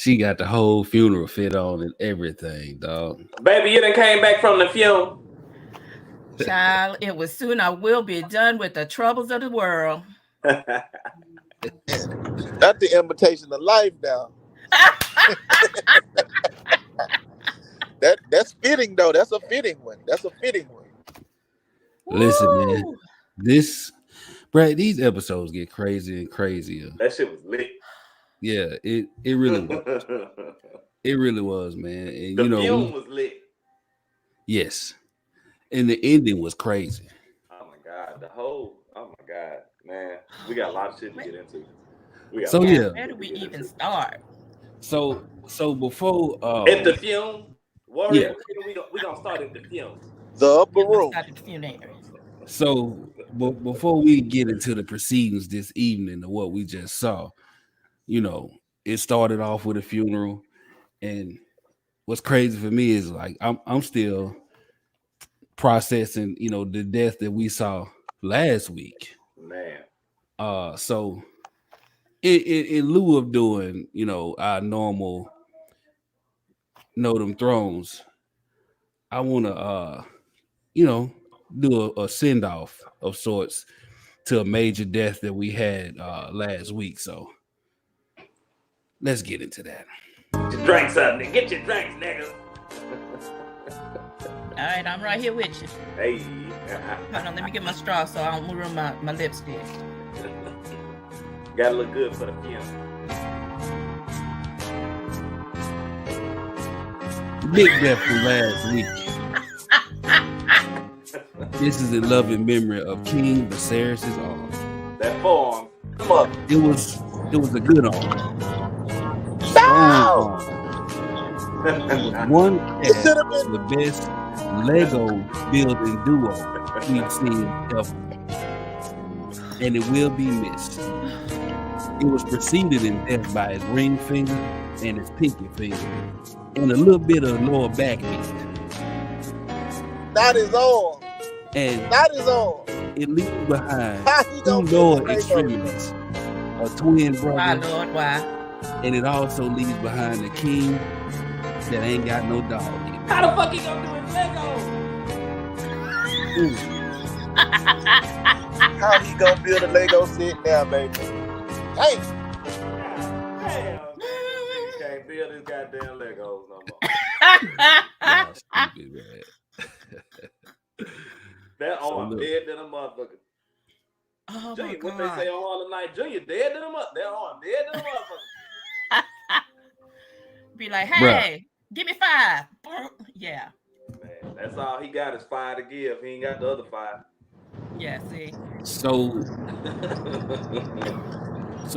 She got the whole funeral fit on and everything, dog. Baby, you done came back from the funeral. Child, it was soon I will be done with the troubles of the world. That's the invitation of life now. That's fitting though. That's a fitting one. Listen, man, these episodes get crazier and crazier. That shit was lit. Yeah, it really was. It really was, man. And the film was lit. Yes. And the ending was crazy. Oh my God. Oh my God, man. We got a lot of shit to get into. Where do we even start? So before at the film, Warrior, we gonna start at the film. The upper room. So before we get into the proceedings this evening of what we just saw, it started off with a funeral, and what's crazy for me is like I'm still processing, the death that we saw last week. Man. So in lieu of doing, our normal Know Them Thrones, I want to, do a send off of sorts to a major death that we had last week. So let's get into that. Get your drinks up, nigga. Get your drinks, nigga. All right, I'm right here with you. Hey. Hold on, let me get my straw so I don't ruin my lipstick. Gotta look good for the film. Big death from last week. This is in loving memory of King Viserys' arm. That forearm. Come up. It was a good arm. No! One cast of the best Lego building duo we've seen ever, and it will be missed. It was preceded in death by his ring finger and his pinky finger, and a little bit of lower back end. Not his arm. And not his arm. It leaves behind two lower extremities, a twin brother. Why, Lord, why? And it also leaves behind a king that ain't got no dog in it. How the fuck he gonna do his Lego? How he gonna build a Lego set now, baby? Hey. Damn. You can't build his goddamn Legos no more. Stupid, man. That arm dead than a motherfucker. Oh Junior, my what God. they say on Harlem Night, Junior dead than a motherfucker. That arm dead than a motherfucker. Be like, hey, give me 5. Yeah. Man, that's all he got is 5 to give. He ain't got the other 5. Yeah, see. So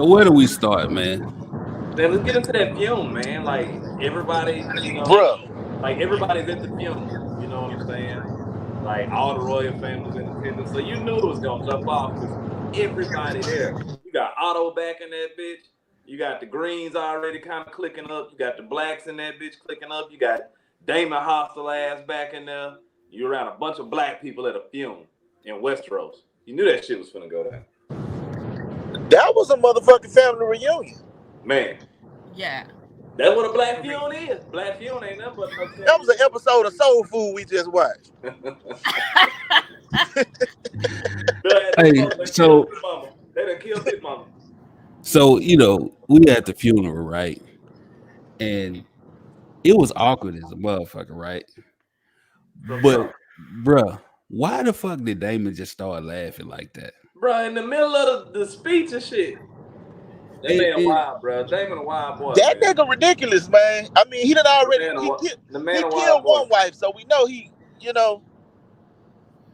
where do we start, man? Then let's get into that fume, man. Like everybody, like everybody's at the fume. You know what I'm saying? Like all the royal families in attendance. So you knew it was gonna jump off because everybody there. You got Otto back in that bitch. You got the Greens already kind of clicking up. You got the Blacks in that bitch clicking up. You got Daemon hostile ass back in there. You around a bunch of black people at a fume in Westeros. You knew that shit was finna go down. That was a motherfucking family reunion. Man. Yeah. That's what a black fume is. Black fume ain't nothing but that was an episode of Soul Food we just watched. Hey, so they done killed his mama. So, we at the funeral, right? And it was awkward as a motherfucker, right? But, bruh, why the fuck did Daemon just start laughing like that? Bruh, in the middle of the speech and shit. That man wild, bro. Daemon a wild boy. That nigga ridiculous, man. I mean, he done already he killed one wife, so we know he,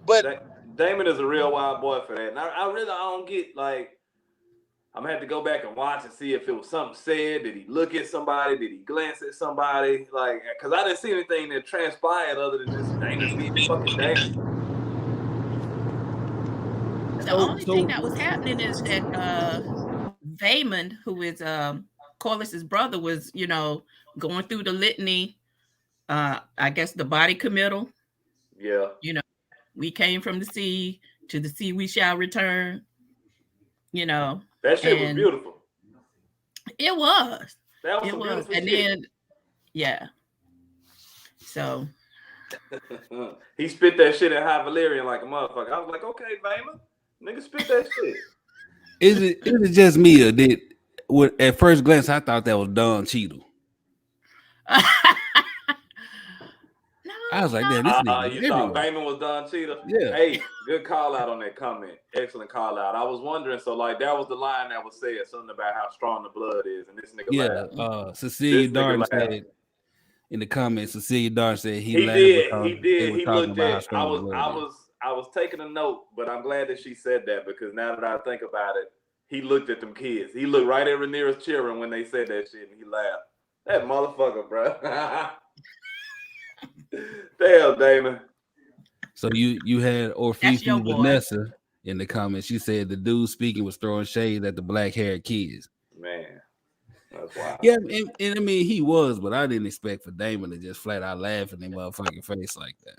But Daemon is a real wild boy for that. And I really don't get like. I'm gonna have to go back and watch and see if it was something said. Did he look at somebody? Did he glance at somebody? Like, cause I didn't see anything that transpired other than just Daemon being fucking Daemon. The only thing that was happening is that Daemon, who is Corlys' brother, was going through the litany. I guess the body committal. Yeah. We came from the sea, to the sea we shall return. That shit was beautiful. It was. That was It some was, beautiful and shit. then yeah. So he spit that shit at High Valyrian like a motherfucker. I was like, okay, Vaemma, nigga, spit that shit. Is it just me or did at first glance I thought that was Don Cheadle? I was like, damn, this nigga. You thought Vaemma was Don Cheadle? Yeah. Hey, good call out on that comment. Excellent call out. I was wondering, so like that was the line that was said, something about how strong the blood is, and this nigga laughed. Cecilia Darn said in the comments, Cecilia Darn said he laughed did. They were he talking looked about at. how strong the blood is. I was taking a note, but I'm glad that she said that because now that I think about it, he looked at them kids. He looked right at Rhaenyra's children when they said that shit, and he laughed. That motherfucker, bro. Damn, Damon. So you had Orfifi Vanessa in the comments. She said the dude speaking was throwing shade at the black-haired kids. Man, that's wild. Yeah, and I mean he was, but I didn't expect for Damon to just flat out laugh in their motherfucking face like that.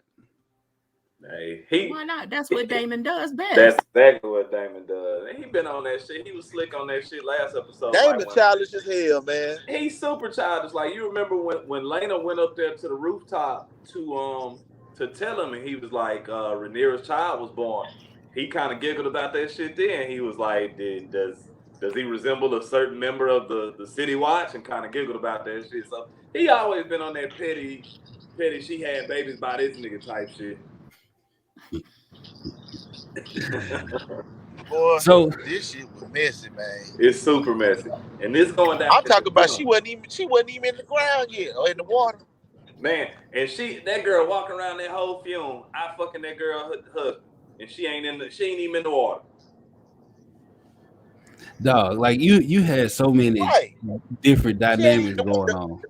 Hey, why not? That's what Damon does best. That's exactly what Damon does. And he been on that shit. He was slick on that shit last episode. Damon childish as hell, man. He's super childish. Like you remember when Laena went up there to the rooftop to tell him, and he was like, Rhaenyra's child was born. He kind of giggled about that shit. Then he was like, does he resemble a certain member of the City Watch? And kind of giggled about that shit. So he always been on that petty. She had babies by this nigga type shit. Boy, so this shit was messy, man. It's super messy, and this going down. I'm talking about she wasn't even in the ground yet or in the water. Man, and that girl walking around that whole fume. I fucking that girl husband, and she ain't even in the water. Dog, like you had so many different dynamics going on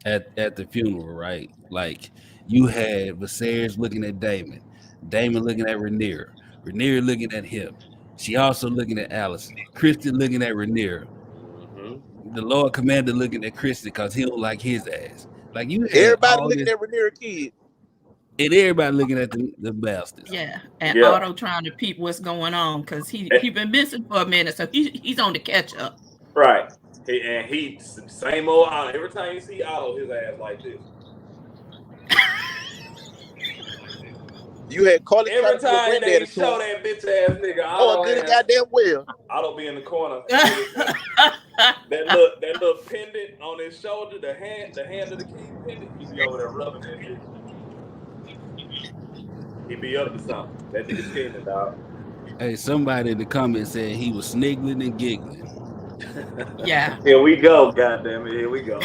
at the funeral, right? Like you had Viserys looking at Daemon looking at Rhaenyra looking at him. She also looking at Alicent. Criston looking at Rhaenyra. Mm-hmm. The Lord Commander looking at Criston because he don't like his ass. Like you, everybody looking at Rhaenyra kid, and everybody looking at the bastards. Yeah, and Otto trying to peep what's going on because he been missing for a minute, so he's on the catch up. Right, he same old Otto. Every time you see Otto, his ass like this. You had Corlys every time they show that bitch ass nigga. Oh, good goddamn well. Otto be in the corner. that little pendant on his shoulder, the hand of the king pendant. He be over there rubbing that shit. He be up to something. That nigga scheming, dog. Hey, somebody in the comments said he was sniggling and giggling. Yeah. Here we go, goddamn it. Here we go.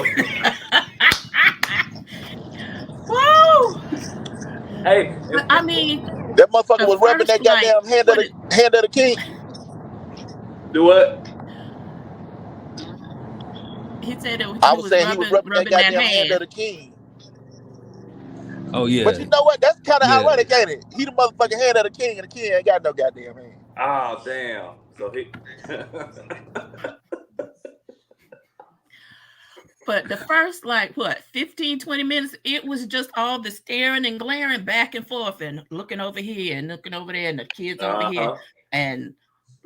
Woo! Hey, I mean, that motherfucker was rubbing that goddamn hand of the king. Do what? He said it was. I was saying he was rubbing that goddamn hand of the king. Oh yeah. But you know what? That's kind of ironic, ain't it? He the motherfucking hand of the king, and the king ain't got no goddamn hand. Oh damn! So he. But the first, 15, 20 minutes, it was just all the staring and glaring back and forth and looking over here and looking over there and the kids over here. And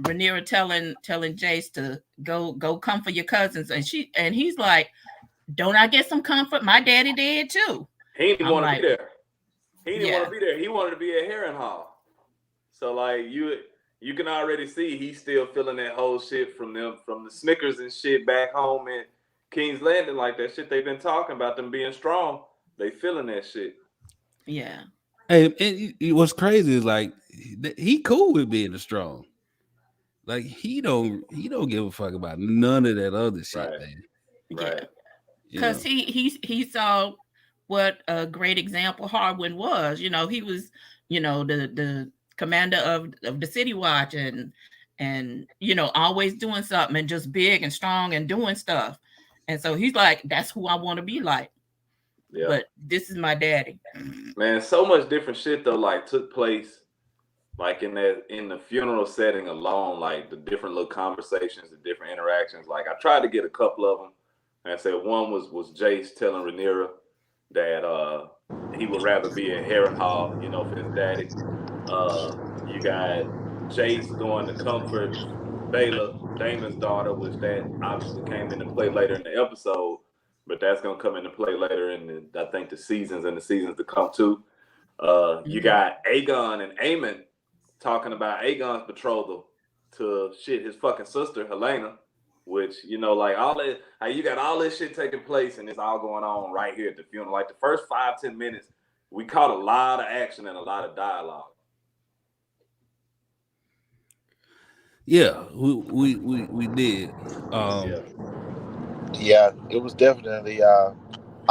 Rhaenyra telling Jace to go comfort your cousins. And he's like, don't I get some comfort? My daddy dead too. He didn't want to be there. He didn't want to be there. He wanted to be at Harrenhal. So like you can already see he's still feeling that whole shit from the Snickers and shit back home in King's Landing, like that shit they've been talking about them being strong. They feeling that shit. Yeah. Hey, and what's crazy is like he cool with being strong. Like he don't give a fuck about none of that other shit, man. Yeah. Because he saw what a great example Harwin was. You know, he was, the commander of the City Watch and always doing something and just big and strong and doing stuff. And so he's like, that's who I want to be like. Yeah. But this is my daddy. Man, so much different shit though, like took place like in the funeral setting alone, like the different little conversations, the different interactions. Like I tried to get a couple of them. And I said one was Jace telling Rhaenyra that he would rather be in Harrenhal, for his daddy. You got Jace going to comfort Baela, Daemon's daughter, which that obviously came into play later in the episode, but that's gonna come into play later in I think the seasons to come too. You got Aegon and Aemon talking about Aegon's betrothal to his fucking sister Helena, which like all that, you got all this shit taking place and it's all going on right here at the funeral. Like the first 5-10 minutes, we caught a lot of action and a lot of dialogue. Yeah, we did. Yeah, it was definitely a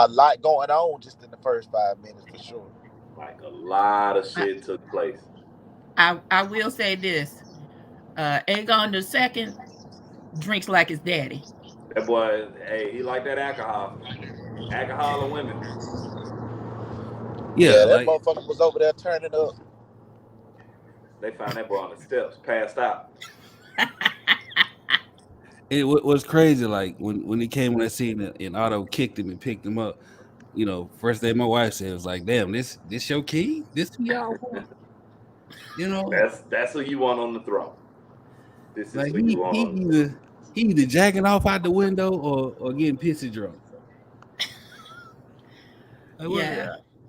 lot going on just in the first 5 minutes for sure. Like a lot of shit took place. I will say this: Aegon II drinks like his daddy. That boy, hey, he like that alcohol and women. Yeah, that motherfucker was over there turning up. They found that boy on the steps, passed out. It was crazy. Like when he came on that scene and Otto kicked him and picked him up. First thing my wife said was like, "Damn, this your king? This who y'all want?" That's who you want on the throne. This is like who you want. He either jacking off out the window or getting pissy drunk.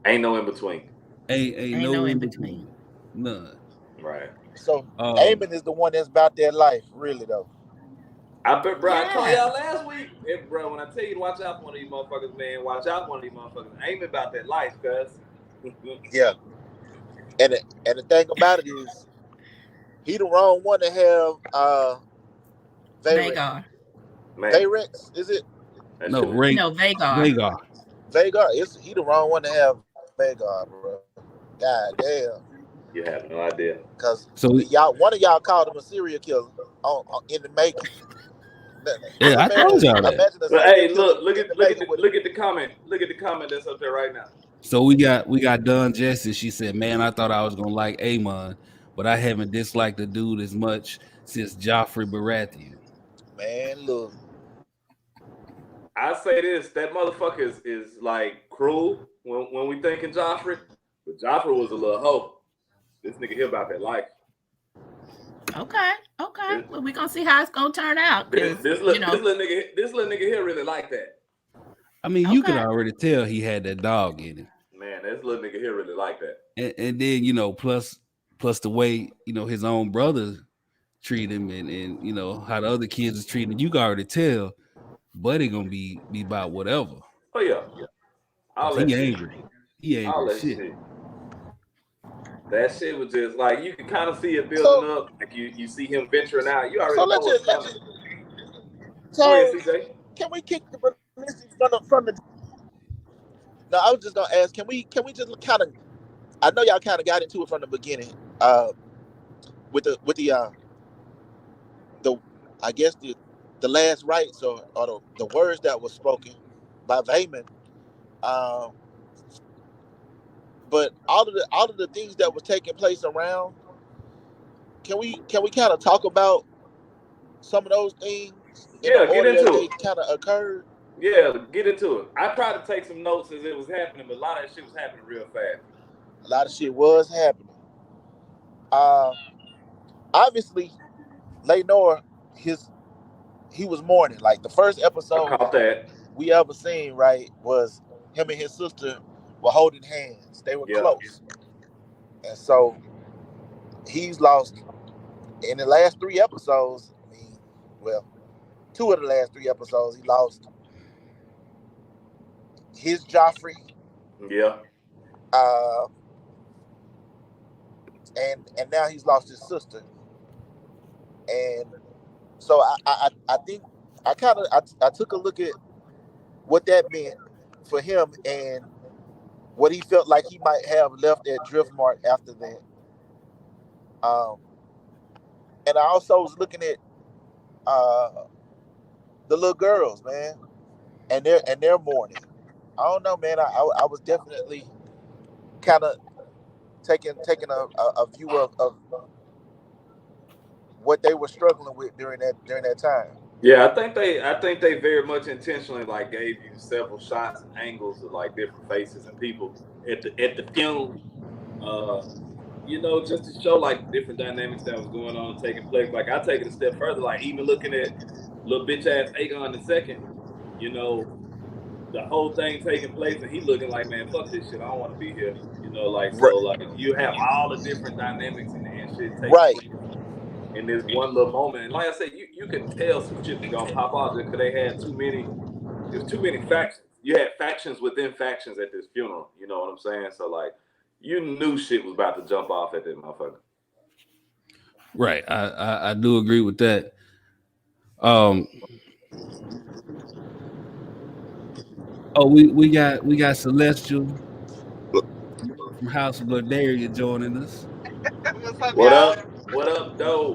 Ain't no in between. Ain't no in between. None. Right. So Aemon is the one that's about that life, really though. I bet, bro. I told y'all last week, bro. When I tell you to watch out for one of these motherfuckers, man, watch out for one of these motherfuckers. Aemon about that life, cuz. Yeah. And the thing about it is, he the wrong one to have Vhagar. Viserys, is it? No, Vhagar. Vhagar. He the wrong one to have Vhagar, bro. God damn. You have no idea. Cause one of y'all called him a serial killer in the making. Yeah, I told y'all that. But hey, look at the comment. Look at the comment that's up there right now. So we got Dawn Jesse. She said, "Man, I thought I was gonna like Aemon, but I haven't disliked the dude as much since Joffrey Baratheon." Man, look. I say this: that motherfucker is like cruel when we thinking Joffrey, but Joffrey was a little hoe. This nigga here about that life. Okay. Well, we gonna see how it's gonna turn out. This little nigga here really like that. I mean, you could already tell he had that dog in him. Man, this little nigga here really like that. And then plus the way his own brother treat him and how the other kids is treating him, you can already tell Buddy gonna be about whatever. Oh yeah. He angry. He angry shit. That shit was just like you can kind of see it building up. Like you see him venturing out. You already know what's coming. So can we kick the ballistics from the? No, I was just gonna ask. Can we just kind of? I know y'all kind of got into it from the beginning. With the I guess the last rites or the words that were spoken by Vaemon. But all of the things that were taking place around, can we kind of talk about some of those things? Yeah, get into it. Kind of occurred. Yeah, get into it. I tried to take some notes as it was happening, but a lot of that shit was happening real fast. A lot of shit was happening. Obviously, Laenor, he was mourning. Like the first episode we ever seen, right, was him and his sister were holding hands. They were close. And so he's lost in the last 3 episodes. I mean, well, 2 of the last 3 episodes, he lost his Joffrey. Yeah. And now he's lost his sister. And so I think I took a look at what that meant for him and what he felt like he might have left at Driftmark after that. And I also was looking at the little girls, man, and their mourning. I don't know, man. I was definitely kind of taking a view of what they were struggling with during that time. Yeah, I think they very much intentionally like gave you several shots and angles of like different faces and people at the funeral. you know, just to show like different dynamics that was going on and taking place. Like I take it a step further, like even looking at little bitch ass Aegon II, you know, the whole thing taking place and he looking like, man, fuck this shit, I don't want to be here. You know, like so like you have all the different dynamics and shit taking place in this one little moment. And like I said, you could tell some shit was gonna pop off because they had too many factions. You had factions within factions at this funeral, you know what I'm saying? So like you knew shit was about to jump off at this motherfucker. Right. I do agree with that. We got Celestial from House of Blooddaria joining us. What up? What up, Doe?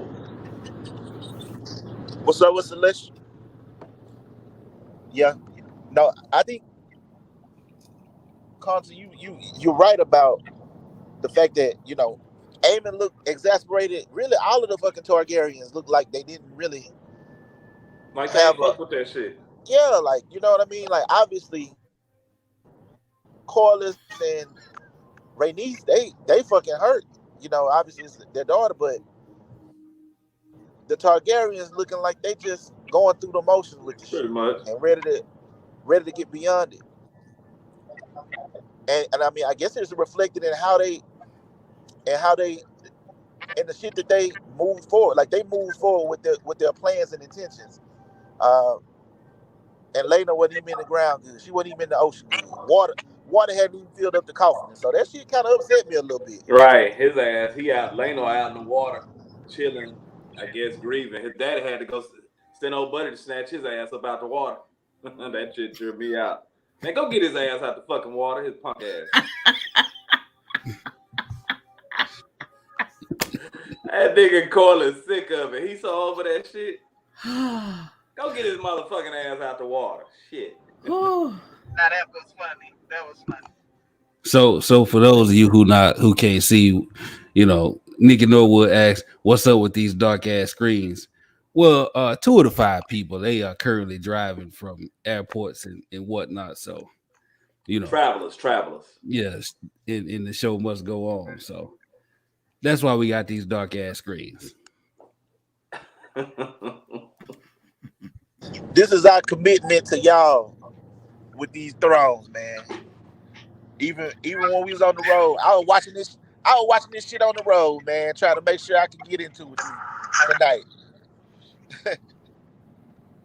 What's up with Celestial? Yeah. No, I think Carlton, you're right about the fact that, you know, Aemon looked exasperated. Really, all of the fucking Targaryens looked like they didn't really like have fuck with that shit. Yeah, like, you know what I mean? Like, obviously, Corlys and Rhaenys, they fucking hurt. You know, obviously it's their daughter, but the Targaryens looking like they just going through the motions with the shit and ready to get beyond it. And I mean, I guess it's reflected in how they and the shit that they move forward. Like they move forward with their plans and intentions. And Laena wasn't even in the ground good. She wasn't even in the ocean good. Water hadn't even filled up the coffin. So that shit kind of upset me a little bit. Right, his ass, Laenor out in the water, chilling, I guess grieving. His daddy had to go send old buddy to snatch his ass up out the water. That shit tripped me out. Man, go get his ass out the fucking water, his punk ass. That nigga Corlys sick of it. He so over that shit. Go get his motherfucking ass out the water. Shit. Now that was funny. That was funny. So for those of you who can't see, you know, Nicky Norwood asks, "What's up with these dark ass screens?" Well, 2 of the 5 people, they are currently driving from airports and whatnot. So, you know, travelers. Yes, and the show must go on. So that's why we got these dark ass screens. This is our commitment to y'all with these thrones, man. Even when we was on the road, I was watching this shit on the road, man, trying to make sure I could get into it tonight.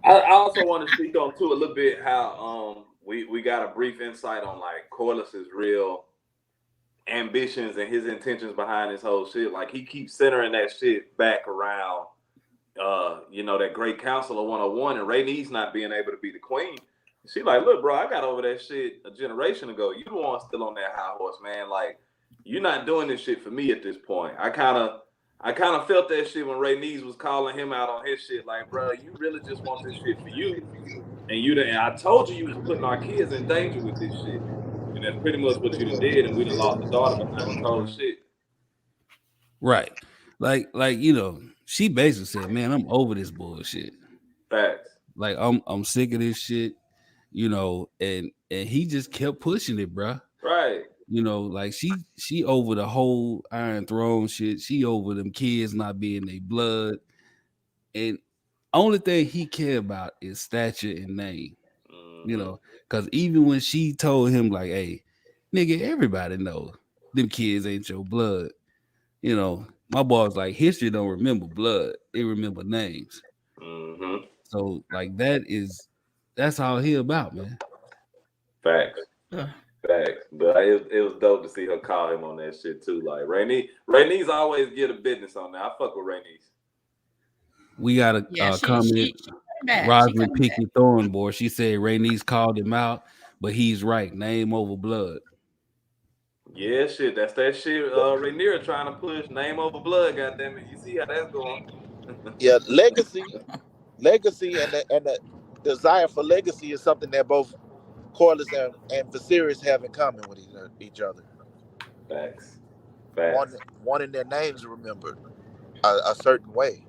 I also want to speak on too a little bit how we got a brief insight on like Corlys's real ambitions and his intentions behind this whole shit. Like he keeps centering that shit back around you know, that great counselor 101 and Rhaenys not being able to be the queen. She like, look, bro, I got over that shit a generation ago. You the one still on that high horse, man. Like, you're not doing this shit for me at this point. I kind of felt that shit when Rhaenys was calling him out on his shit. Like, bro, you really just want this shit for you, and I told you was putting our kids in danger with this shit, and that's pretty much what you done did, and we done lost the daughter behind this whole shit. Right, like you know, she basically said, "Man, I'm over this bullshit." Facts. Like I'm sick of this shit. You know, and he just kept pushing it, bro. Right. You know, like she over the whole Iron Throne shit. She over them kids not being their blood, and only thing he care about is stature and name. Mm-hmm. You know, because even when she told him like, "Hey, nigga, everybody know them kids ain't your blood." You know, my boy was like, "History don't remember blood; it remember names." Mm-hmm. So like that's all he about, man. Facts. Facts. But it was dope to see her call him on that shit too. Like Rhaenys always get a business on that. I fuck with Rhaenys. We got a comment. Rosemary Picky Thornborn. She said Rhaenys called him out, but he's right. Name over blood. Yeah, shit. That's that shit. Rhaenyra trying to push name over blood. Goddamn it! You see how that's going? Yeah, legacy, and the desire for legacy is something that both Corlys and Viserys have in common with each other. Facts. Wanting their names remembered a certain way.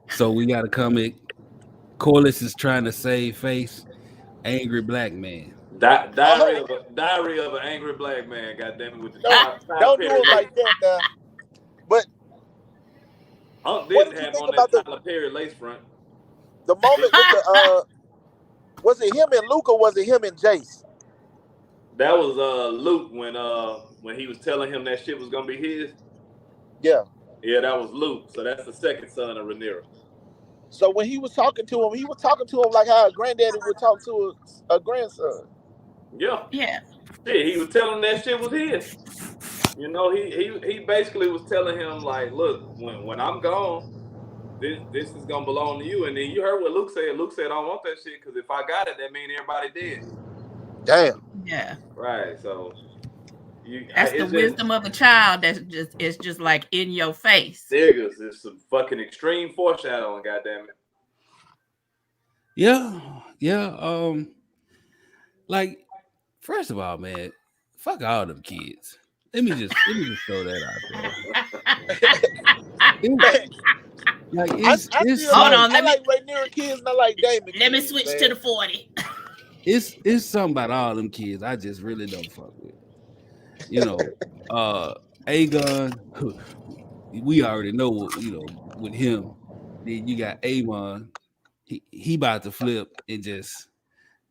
So we got a comment. Corlys is trying to save face. Angry black man. Diary of an angry black man. Goddamn it, with the don't do it like that now. But Unc didn't have on that Tyler Perry lace front. The moment with the was it him and Luke or was it him and Jace? That was Luke when he was telling him that shit was gonna be his. Yeah. Yeah, that was Luke. So that's the second son of Rhaenyra. So when he was talking to him, like how a granddaddy would talk to a grandson. Yeah. Yeah. Shit, he was telling him that shit was his. You know, he basically was telling him like, look, when I'm gone, this is gonna belong to you. And then you heard what Luke said. Luke said, I don't want that shit because if I got it, that means everybody dead. Damn. Yeah. Right. So that's the wisdom of a child. It's just like in your face. Niggas, it's some fucking extreme foreshadowing. Goddamn it. Yeah. Like, first of all, man, fuck all them kids. Let me just throw that out there. I like Rhaenyra kids and I like Daemon. Let me switch to the 40. It's something about all them kids I just really don't fuck with. You know, Aegon, we already know, you know, with him. Then you got Aemon, he about to flip and just,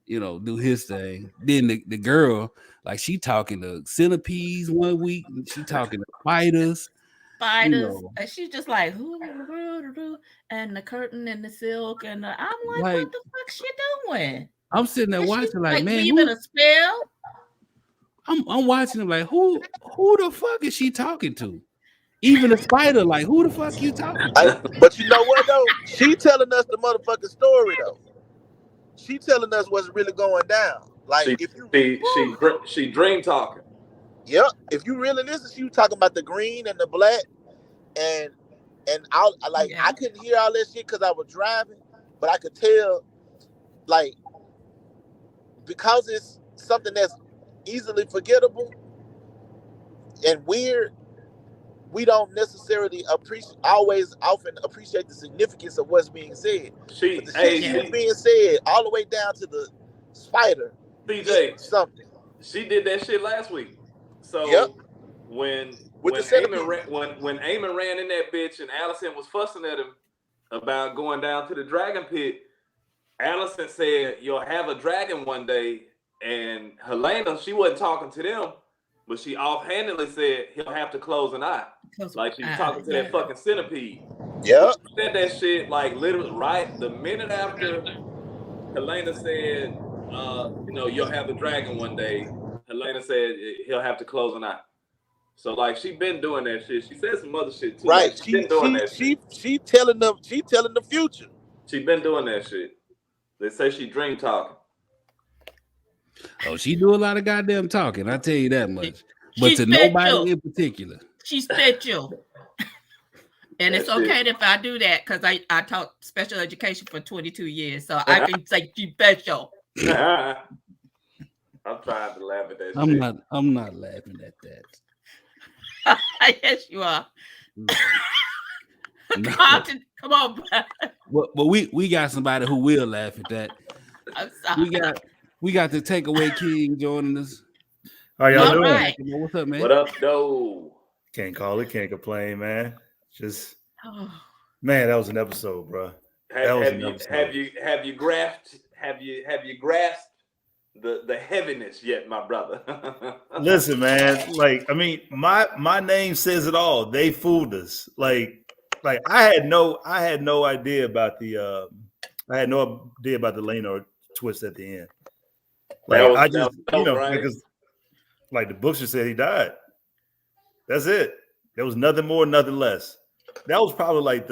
you know, do his thing. Then the girl, like, she talking to centipedes one week, and she talking to spiders. You know. And she's just like, and the curtain and the silk, and I'm like, what the fuck she doing? I'm sitting there watching, like, man, weaving a spell. I'm watching them like, who the fuck is she talking to? Even the spider, like, who the fuck you talking to? But you know what though? She telling us the motherfucking story though. She telling us what's really going down. Like she dream talking. Yep. If you really listen, she was talking about the green and the black, and I couldn't hear all that shit because I was driving, but I could tell, like, because it's something that's easily forgettable and weird, we don't necessarily often appreciate the significance of what's being said. She was being said all the way down to the spider. BJ, something. She did that shit last week. So when Aemon ran in that bitch and Alicent was fussing at him about going down to the dragon pit, Alicent said, "You'll have a dragon one day." And Helena, she wasn't talking to them, but she offhandedly said he'll have to close an eye. Like she was talking to that fucking centipede. Yeah. She said that shit like literally right the minute after Helena said, you know, you'll have a dragon one day. Helena said he'll have to close an eye. So like she been doing that shit. She said some other shit too. Right. Like, she telling the future. She been doing that shit. They say she dream talking. Oh, she do a lot of goddamn talking. I tell you that much. But to nobody in particular. She's special. And it's okay if I do that because I taught special education for 22 years. So I can say she's special. I'm trying to laugh at that shit. I'm not laughing at that. Yes, you are. No. Come on, but we got somebody who will laugh at that. I'm sorry. We got the takeaway king joining us. How y'all doing? Right. What's up, man? What up, though? Can't call it, can't complain, man. Just man, that was an episode, bro. Have you grasped the heaviness yet, my brother? Listen, man. Like, I mean, my name says it all. They fooled us. Like I had no idea about the Laenor twist at the end. Like because like the books just said he died. That's it. There was nothing more, nothing less. That was probably like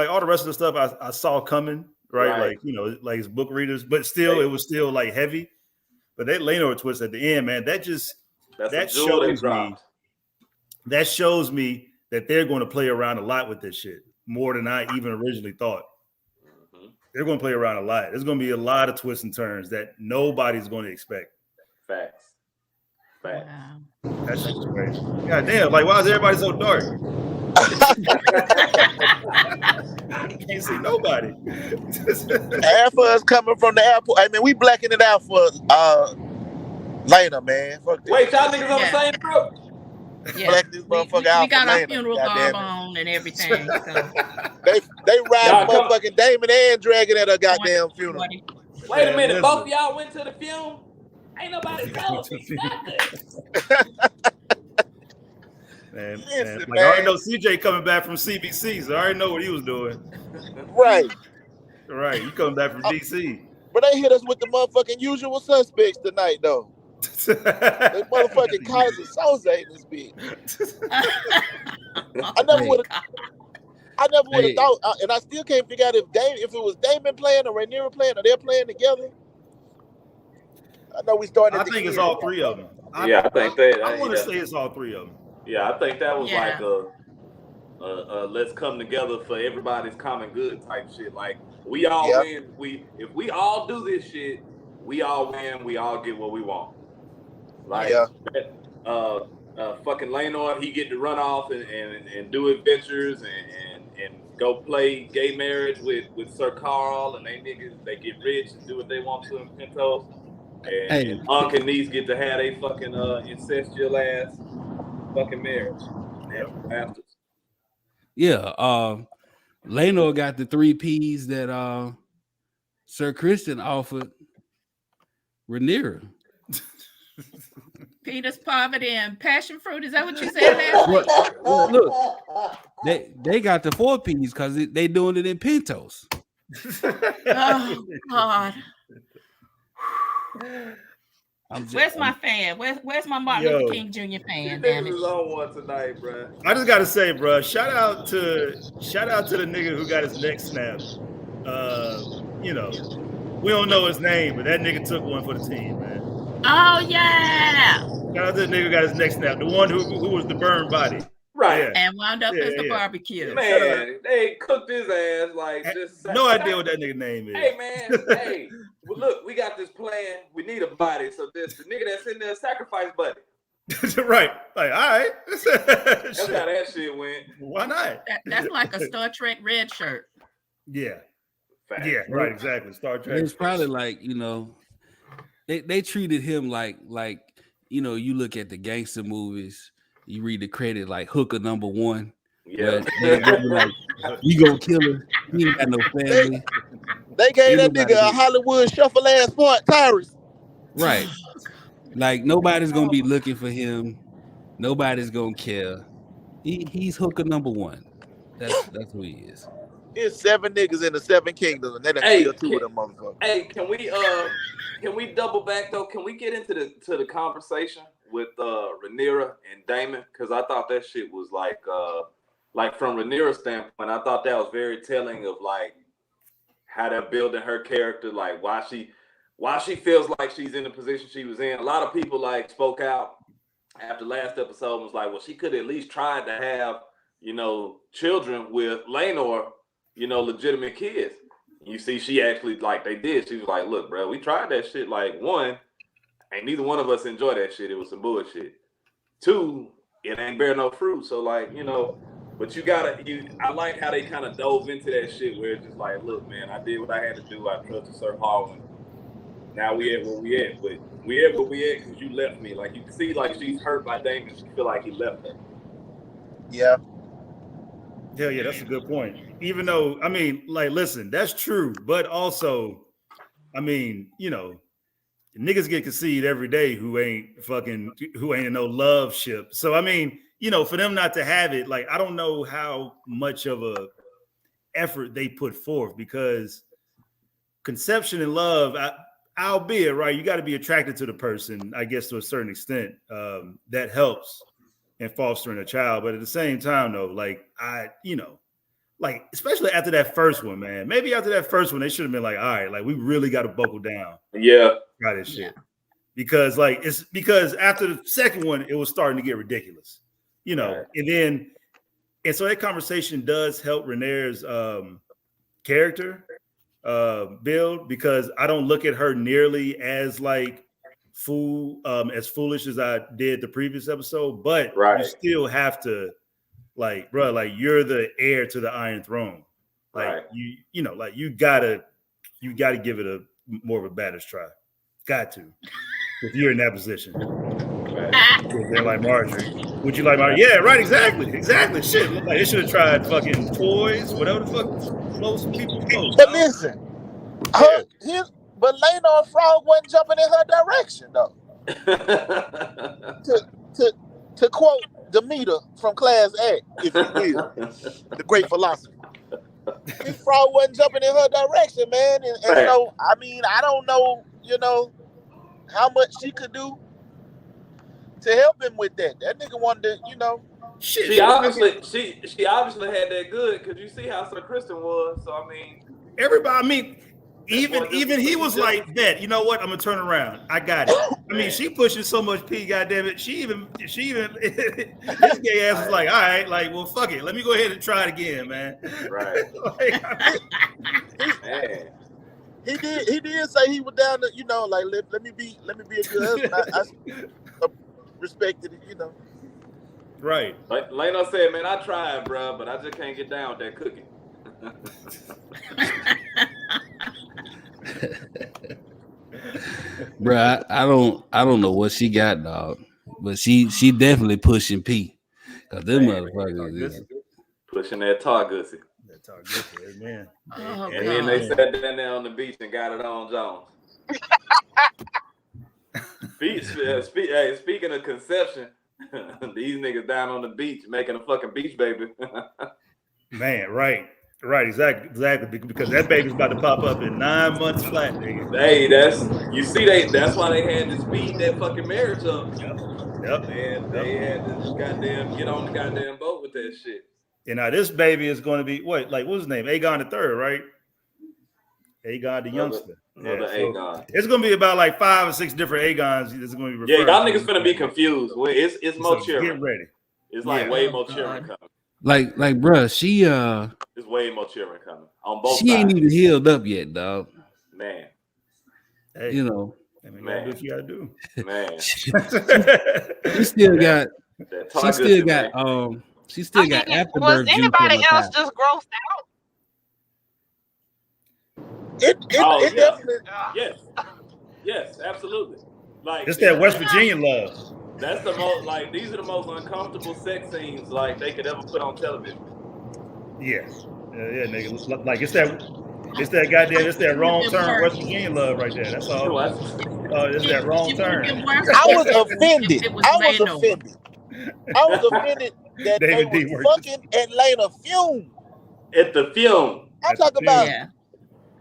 all the rest of the stuff I saw coming, right? Like, you know, like his book readers, but still, it was still like heavy. But that Laenor twist at the end, man, that shows me that they're going to play around a lot with this shit, more than I even originally thought. They're going to play around a lot. There's going to be a lot of twists and turns that nobody's going to expect. Facts. Wow. That shit's crazy. God damn, like, why is everybody so dark? I can't see nobody. Half of us coming from the airport. I mean, we blacking it out for Laena, man. Fuck this. Wait, y'all niggas on the same trip? Yeah, Black this motherfucker out. We got our Laena, funeral garb on and everything. So they ride motherfucking Daemon and Dragon at a goddamn funeral. Wait a minute, both of y'all went to the funeral? Ain't nobody told me nothing. Man, like, I already know CJ coming back from CBC, so I already know what he was doing. Right. Right, you coming back from DC. But they hit us with the motherfucking usual suspects tonight, though. They motherfucking Kaiser Soze in this bitch. I never would have thought, and I still can't figure out if it was Daemon playing or Rhaenyra playing, or they're playing together. I know we started. I think it's all three of them. I think that. I want to say it's all three of them. Yeah, I think that was like a let's come together for everybody's common good type shit. Like we all win. If we all do this shit, we all win. We all get what we want. Like fucking Laenor, he get to run off and do adventures and go play gay marriage with Sir Carl, and they get rich and do what they want to in Pentos. And Unc and niece get to have a fucking incestual ass fucking marriage. Yeah, Laenor got the 3 Ps that Sir Criston offered Rhaenyra. Penis, poverty, and passion fruit. Is that what you said last week? Well, look, they got the 4 Ps because they doing it in Pentos. Oh God. Where's my fan? Where's my Martin Luther King Jr. fan? Damn it. On one tonight, bro. I just gotta say, bro, shout out to the nigga who got his neck snapped. You know, we don't know his name, but that nigga took one for the team, man. Oh yeah. Shout out to the nigga who got his neck snapped, the one who was the burned body. Right. Yeah. And wound up as the barbecue. Man, they cooked his ass like just no idea what that nigga name is. Hey man, hey. Well, look, we got this plan. We need a body, so this the nigga that's in there sacrifice buddy. Right. Like, all right. That's how that shit went. Why not? That's like a Star Trek red shirt. Yeah. Fact. Yeah, right, exactly. Star Trek. It's probably like, you know, they treated him like, you know, you look at the gangster movies, you read the credit like hooker number 1. Yeah. Like, you gonna kill her. He ain't got no family. They gave that nigga a Hollywood shuffle ass part, Tyrus. Right. Like nobody's gonna be looking for him. Nobody's gonna care. He's hooker number 1. That's who he is. It's 7 niggas in the 7 kingdoms, and they done killed 2 of them motherfuckers. Hey, can we double back though? Can we get into the conversation with Rhaenyra and Daemon? Because I thought that shit was like from Rhaenyra's standpoint, I thought that was very telling of like how they're building her character, like why she feels like she's in the position she was in. A lot of people like spoke out after last episode, was like, well, she could at least try to have, you know, children with Laenor, you know, legitimate kids. You see, she actually, like they did. She was like, look, bro, we tried that shit. Like, 1, ain't neither one of us enjoy that shit. It was some bullshit. 2, it ain't bear no fruit. So, like, you know, but I like how they kind of dove into that shit where it's just like, look, man, I did what I had to do. I trusted Sir Harwin. Now we at where we at. But we at where we at because you left me. Like, you can see, like, she's hurt by Daemon. She feel like he left her. Yeah. Yeah, that's a good point. Even though, I mean, like, listen, that's true. But also, I mean, you know, niggas get conceded every day who ain't in no love ship. So, I mean, you know, for them not to have it, like, I don't know how much of a effort they put forth, because conception and love, albeit, right, you got to be attracted to the person, I guess, to a certain extent. That helps in fostering a child. But at the same time, though, like, you know, like, especially after that first one, man, maybe after that first one, they should have been like, all right, like, we really got to buckle down. Yeah. Try this shit. Because, like, it's because after the second one, it was starting to get ridiculous, you know, and so that conversation does help Rhaenyra's character build, because I don't look at her nearly as like as foolish as I did the previous episode, but you still have to, like, bro, like, you're the heir to the Iron Throne. Like, you know, like, you gotta give it a more of a batter's try. Got to. if you're in that position. They're like Marjorie. Would you like Marjorie? Yeah, right. Exactly. Shit, like they should have tried fucking toys, whatever the fuck floats some people's boats. But listen, but Laenor Frog wasn't jumping in her direction though. to quote Demeter from Class Act, if you will, the great philosopher. This Frog wasn't jumping in her direction, man, and so I mean, I don't know, how much she could do to help him with that. That nigga wanted to, She obviously had that good because you see how Sir Criston was. So I mean, everybody. Even he was like that. You know what? I'm gonna turn around. I got it. I mean, she pushing so much P. Goddamn it. She even his gay ass was like, all right, like, well, fuck it. Let me go ahead and try it again, man. Right. Man. He did say he was down to, like let me be a good husband. I respected it, Right. Like Laena said, man, I tried, bro, but I just can't get down with that cookie. Bruh, I don't know what she got, dog, but she definitely pushing P. Cause them motherfuckers pushing that tar gussy. Man. And then they sat down there on the beach and got it on Jones. Speaking of conception, these niggas down on the beach making a fucking beach baby. Man, right, exactly. Because that baby's about to pop up in 9 months flat, nigga. Hey, that's why they had to speed that fucking marriage up. Yep. They had to goddamn get on the goddamn boat with that shit. And now this baby is going to be what's his name? Aegon the Third, right? Aegon the youngster. Aegon. It's going to be about like 5 or 6 different Aegons. That's going to be y'all niggas finna be confused. It's more cheering. Get ready. It's like way more cheering coming. Like, bruh, she it's way more cheering coming on both sides. She ain't even healed up yet, dog. Man. Hey, man, do what you gotta do. Man. she still got afterbirth. Was anybody else just grossed out? It definitely. Yes, absolutely. Like it's that West Virginia love. That's the most these are the most uncomfortable sex scenes they could ever put on television. Yeah, nigga. Like it's that wrong turn West Virginia love right there. That's all. It's that wrong turn. I was offended. I was offended that they were fucking Atlanta Fume. At the Fume. I'm talking about.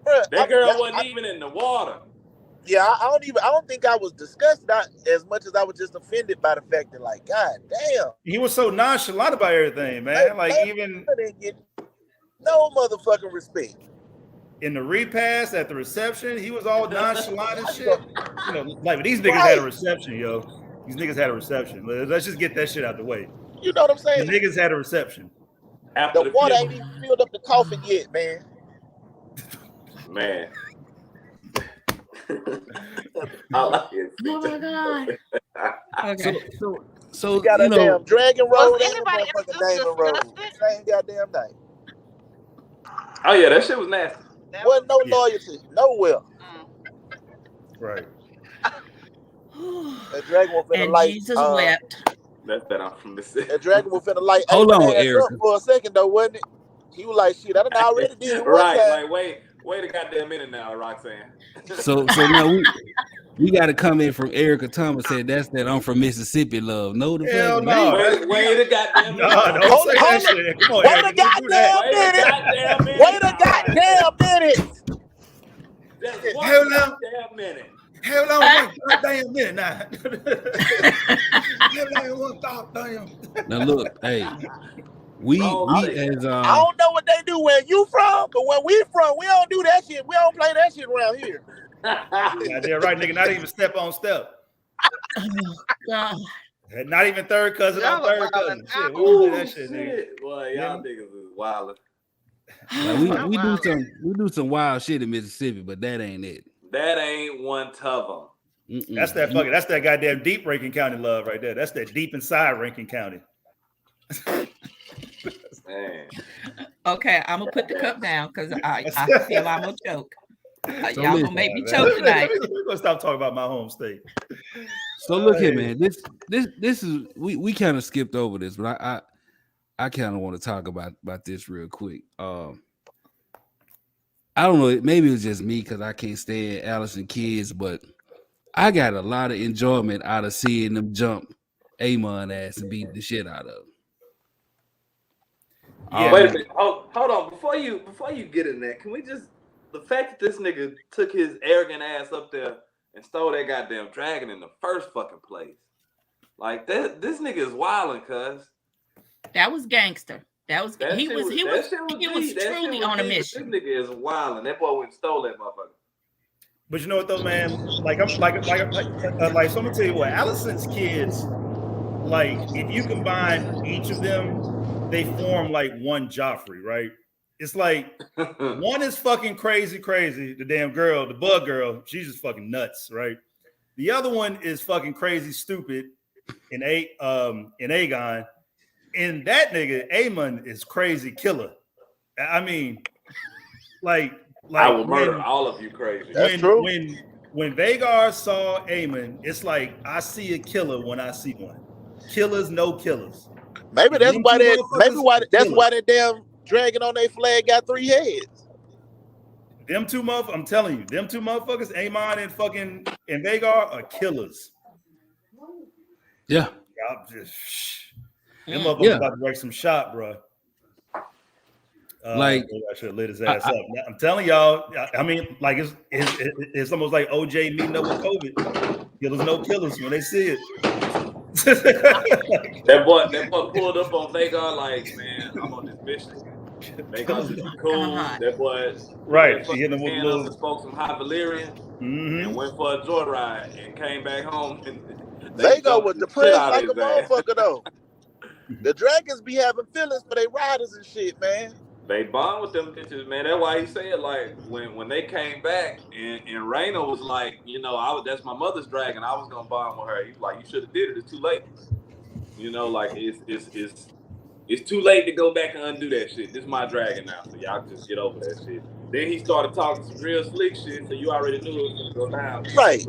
Bruh, that girl wasn't even in the water. Yeah, I don't think I was disgusted as much as I was just offended by the fact that, like, god damn. He was so nonchalant about everything, man. Even didn't get no motherfucking respect. In the repass at the reception, he was all nonchalant and shit. These niggas had a reception, yo. These niggas had a reception. Let's just get that shit out the way. You know what I'm saying? The niggas had a reception. The water ain't even filled up the coffin yet, man. Man. I like it. Oh my god. Okay. So you got a damn Dragon Road and a anybody motherfucking Daemon Road. Same goddamn night. Oh yeah, that shit was nasty. Wasn't no loyalty, nowhere. Right. That dragon was finna light. Jesus wept. That's that I'm from Mississippi. That dragon was finna light. Hold on, Eric. For a second though, wasn't it? He was like, "Shit, I done already did it." Right, like wait a goddamn minute now, Roxanne. So now we got to come in from Erica Thomas said that's that I'm from Mississippi love. No, the hell no. Wait a goddamn minute. No, don't say that shit. Come on, wait a goddamn minute. Wait a goddamn minute. Hold on. Goddamn minute. Hell on, one goddamn minute now. Now look, hey. We as I don't know what they do where you from, but where we from, we don't do that shit. We don't play that shit around here. Yeah, right, nigga. Not even step on step. Oh, God. Not even third cousin on third cousin. Shit, we don't do that shit, nigga. Boy, y'all niggas is wild. we do some wild shit in Mississippi, but that ain't it. That ain't one of them. That's that goddamn deep Rankin County love right there. That's that deep inside Rankin County. Man. Okay, I'm gonna put the cup down because I feel I'm gonna choke. Y'all gonna make me choke tonight. We're gonna stop talking about my home state. So look here, man. This is we kind of skipped over this, but I kind of want to talk about this real quick. I don't know. Maybe it's just me because I can't stand Alicent kids, but I got a lot of enjoyment out of seeing them jump Aemon ass and beat the shit out of him. Yeah. Wait a minute. Hold on. Before you get in there, can we just the fact that this nigga took his arrogant ass up there and stole that goddamn dragon in the first fucking place, like that? This nigga is wilding, cuz. That was gangster. He was truly on a mission. This nigga is wilding. That boy went and stole that motherfucker. But you know what though, man? Like so I'm gonna tell you what, Alicent's kids, like if you combine each of them, they form like one Joffrey, right? It's like one is fucking crazy, the damn girl, the bug girl, she's just fucking nuts, right? The other one is fucking crazy, stupid, in Aegon, and that nigga Aemon is crazy killer. I mean, like I will murder all of you crazy. That's true. When Vhagar saw Aemon, it's like I see a killer when I see one. Killers, no killers. Maybe that's why that damn dragon on their flag got 3 heads. Them two motherfuckers, I'm telling you, them two motherfuckers, Aemon and Vhagar are killers. Yeah. Them motherfuckers about to wreck some shop, bro. Like I should have lit his ass up. I'm telling y'all. I mean, like it's almost like OJ meeting up with COVID. Killers, no killers when they see it. that boy pulled up on Vhagar like, man, I'm on this mission. Vhagar's cool. That boy, right? He hit him with a little, spoke some high Valyrian, and went for a joyride and came back home. And Vhagar was depressed like a motherfucker though. The dragons be having feelings for their riders and shit, man. They bond with them bitches, man. That's why he said, like, when they came back and Rhaenyra was like, you know, that's my mother's dragon. I was gonna bond with her. He's like, you should have did it. It's too late. You know, like it's too late to go back and undo that shit. This is my dragon now, so y'all just get over that shit. Then he started talking some real slick shit, so you already knew it was gonna go down. Right.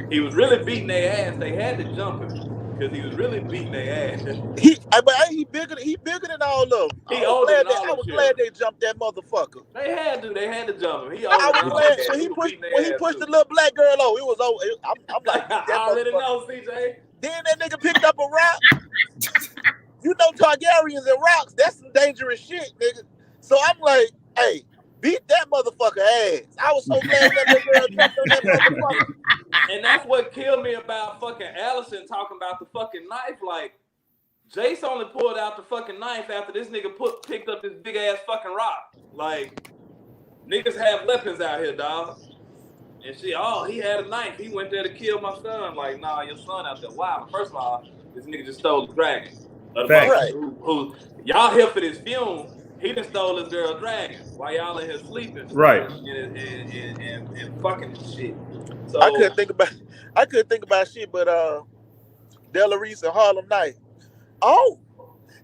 He was really beating their ass. They had to jump him. Because he was really beating their ass. He bigger than all of them. I was glad they jumped that motherfucker. They had to jump him. I was glad when he pushed the little black girl over. It was over. I'm like, I already know, CJ. Then that nigga picked up a rock. You know Targaryens and rocks, that's some dangerous shit, nigga. So I'm like, hey, beat that motherfucker ass. I was so glad that girl jumped on that motherfucker. And that's what killed me about fucking Alicent talking about the fucking knife. Like, Jace only pulled out the fucking knife after this nigga picked up this big ass fucking rock. Like, niggas have weapons out here, dog. And he had a knife. He went there to kill my son. Like, nah, your son out there. Wow. First of all, this nigga just stole the dragon. Right. Who y'all here for this fume? He done stole his girl dragon while y'all in here sleeping. Right. And fucking shit. So I couldn't think about shit, but Larys and Harlem Night. Oh,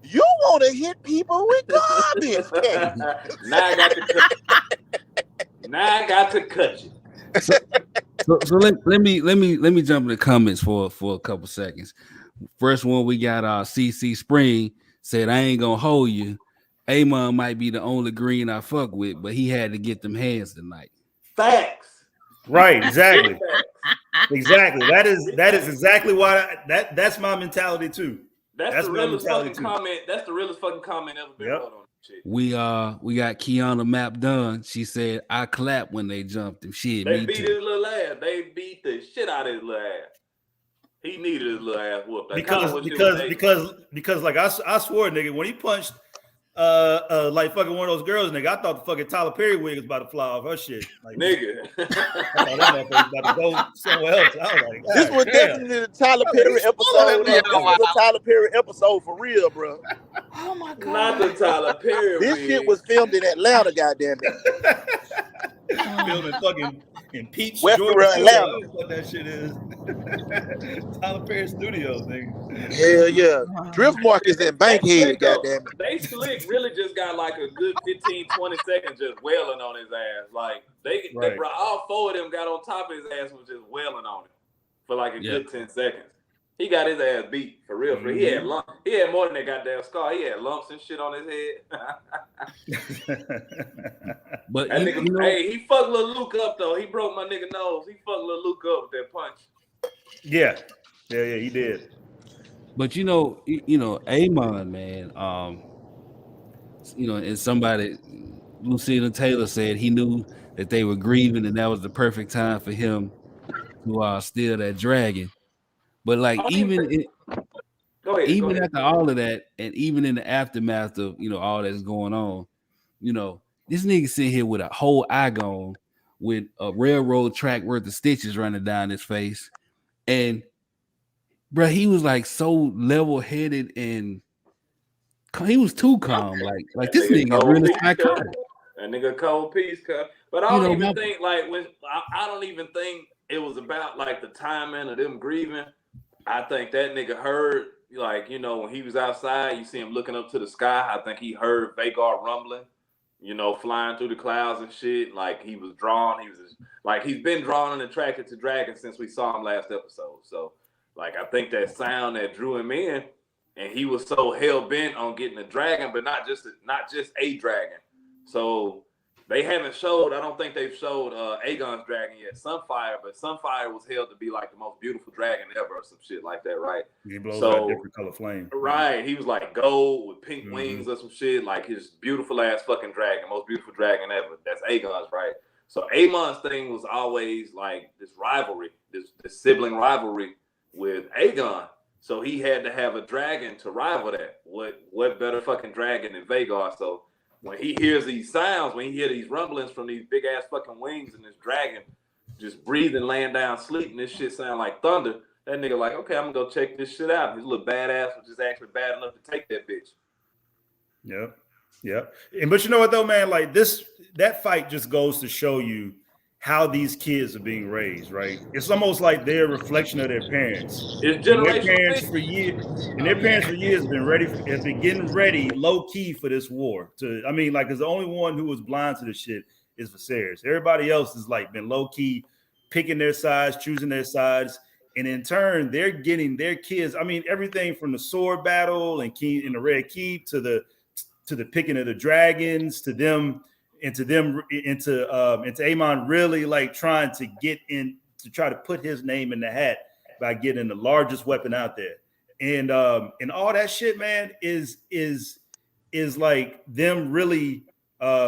you want to hit people with garbage? Now I got to cut you. So let me jump in the comments for a couple seconds. First one, we got CC Spring said, I ain't gonna hold you. Aemon might be the only green I fuck with, but he had to get them hands tonight. Facts. Right, exactly. Exactly. That is exactly why that's my mentality too. That's the realest fucking comment. That's the realest fucking comment ever been put on shit. We got Kiana Map done. She said, I clap when they jumped him. Shit, they beat his little ass. They beat the shit out of his little ass. He needed his little ass whooped. Because like I swore, nigga, when he punched like fucking one of those girls, nigga, I thought the fucking Tyler Perry wig was about to fly off her shit. Like, nigga. I thought that motherfucker was about to go somewhere else. I was like, this was definitely the Tyler Perry episode. This was the Tyler Perry episode for real, bro. Oh my god. Not the Tyler Perry. This shit was filmed in Atlanta, goddamn it. Filming fucking in Peach, West Georgia. Atlanta. What that shit is. Tyler Perry Studios, nigga. Hell yeah. Driftmark is in Bankhead, goddamn it. They slick really just got like a good 15, 20 seconds just wailing on his ass. Like they all 4 of them got on top of his ass and was just wailing on him for like a good 10 seconds. He got his ass beat for real. He had more than that goddamn scar. He had lumps and shit on his head. But that nigga, hey, he fucked little Luke up though. He broke my nigga nose. He fucked little Luke up with that punch. Yeah, he did. But Aemon, man, and somebody, Lucinda Taylor said he knew that they were grieving, and that was the perfect time for him to steal that dragon. But like even after all of that, and even in the aftermath of all that's going on, this nigga sitting here with a whole eye gone, with a railroad track worth of stitches running down his face, and bro, he was like so level-headed, and he was too calm. Like this nigga is really psychotic. That nigga cold piece cut. But I don't even think I don't even think it was about like the timing of them grieving. I think that nigga heard, like, when he was outside, you see him looking up to the sky. I think he heard Vhagar rumbling, flying through the clouds and shit. Like he was drawn. He's been drawn and attracted to dragons since we saw him last episode. So like I think that sound that drew him in, and he was so hell bent on getting a dragon, but not just a dragon. So they haven't showed. I don't think they've showed Aegon's dragon yet, Sunfire. But Sunfire was held to be like the most beautiful dragon ever, or some shit like that, right? He blows out different color flame. Right. He was like gold with pink wings or some shit. Like his beautiful ass fucking dragon, most beautiful dragon ever. That's Aegon's, right? So Aemon's thing was always like this rivalry, this sibling rivalry with Aegon. So he had to have a dragon to rival that. What better fucking dragon than Vhagar? So when he hears these sounds, when he hears these rumblings from these big ass fucking wings and this dragon just breathing, laying down, sleeping, this shit sound like thunder. That nigga like, okay, I'm gonna go check this shit out. His little badass was just actually bad enough to take that bitch. Yep. But you know what though, man? Like that fight just goes to show you how these kids are being raised, right? It's almost like they're a reflection of their parents. Their parents for years have been getting ready low key for this war. Because the only one who was blind to this shit is Viserys. Everybody else has like been low key picking their sides, choosing their sides, and in turn, they're getting their kids. Everything from the sword battle and in the Red Keep to the picking of the dragons to them. Into Aemon really like trying to get in to try to put his name in the hat by getting the largest weapon out there, and all that shit, man, is like them really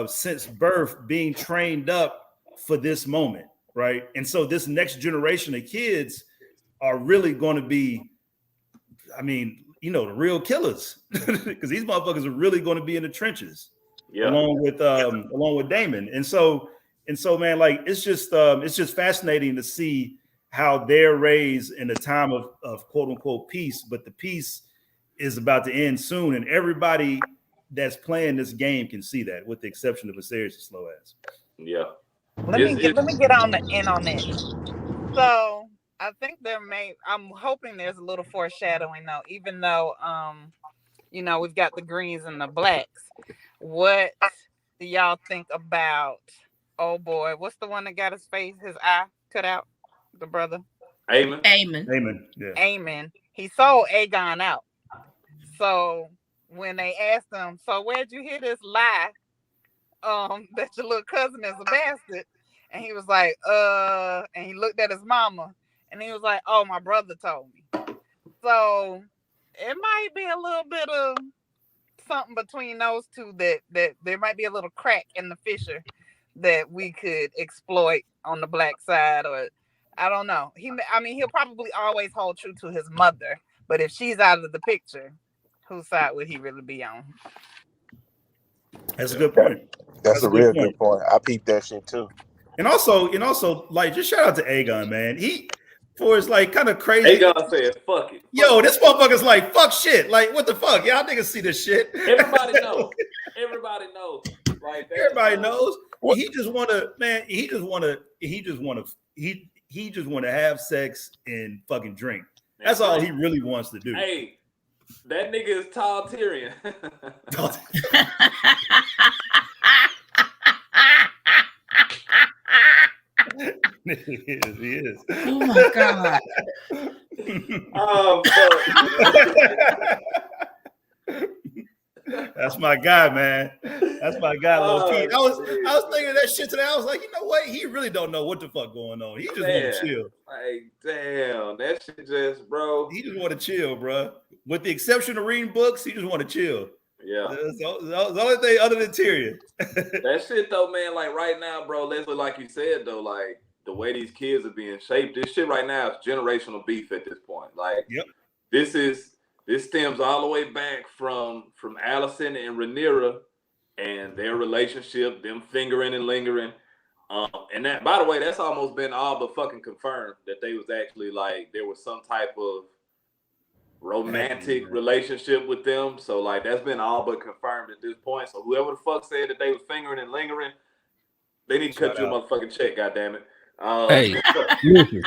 since birth being trained up for this moment, right? And so this next generation of kids are really going to be, the real killers, because these motherfuckers are really going to be in the trenches. Yeah. Along with Daemon, and so man, like it's just fascinating to see how they're raised in a time of quote unquote peace, but the peace is about to end soon, and everybody that's playing this game can see that, with the exception of Viserys' slow ass. Yeah. Let me get on the end on that. So I think I'm hoping there's a little foreshadowing though, even though we've got the greens and the blacks. What do y'all think about, oh boy, what's the one that got his eye cut out? The brother? Aemon. Yeah. Aemon. He sold Aegon out. So when they asked him, so where'd you hear this lie that your little cousin is a bastard? And he was like, and he looked at his mama and he was like, oh, my brother told me. So it might be a little bit of something between those two that there might be a little crack in the fissure that we could exploit on the black side, or I don't know. He'll probably always hold true to his mother, but if she's out of the picture, whose side would he really be on? That's a good point. That's a real good point. I peeped that shit too. And also, like, just shout out to Aegon, man. For his like kind of crazy. Aegon said, "Fuck it." Yo, this motherfucker's like, "Fuck shit." Like, what the fuck? Y'all niggas see this shit. Everybody knows. Everybody knows. Like, everybody knows. He just wanna have sex and fucking drink. That's all he really wants to do. Hey, that nigga is tall Tyrion. He is. Oh my god. That's my guy, man. That's my guy, low key. I was thinking of that shit today. I was like, you know what? He really don't know what the fuck going on. He just want to chill. Like, damn, that shit just, bro. He just want to chill, bro. With the exception of reading books, he just want to chill. Yeah. That's the only thing other than Tyrion. That shit though, man, like right now, bro, Leslie, like you said though, like the way these kids are being shaped, this shit right now is generational beef at this point. Like, this stems all the way back from Alicent and Rhaenyra and their relationship, them fingering and lingering. And that, by the way, that's almost been all but fucking confirmed that they was actually like, there was some type of romantic relationship with them. So like, that's been all but confirmed at this point. So whoever the fuck said that they was fingering and lingering, they need to cut you a motherfucking check, goddammit. Hey, listen.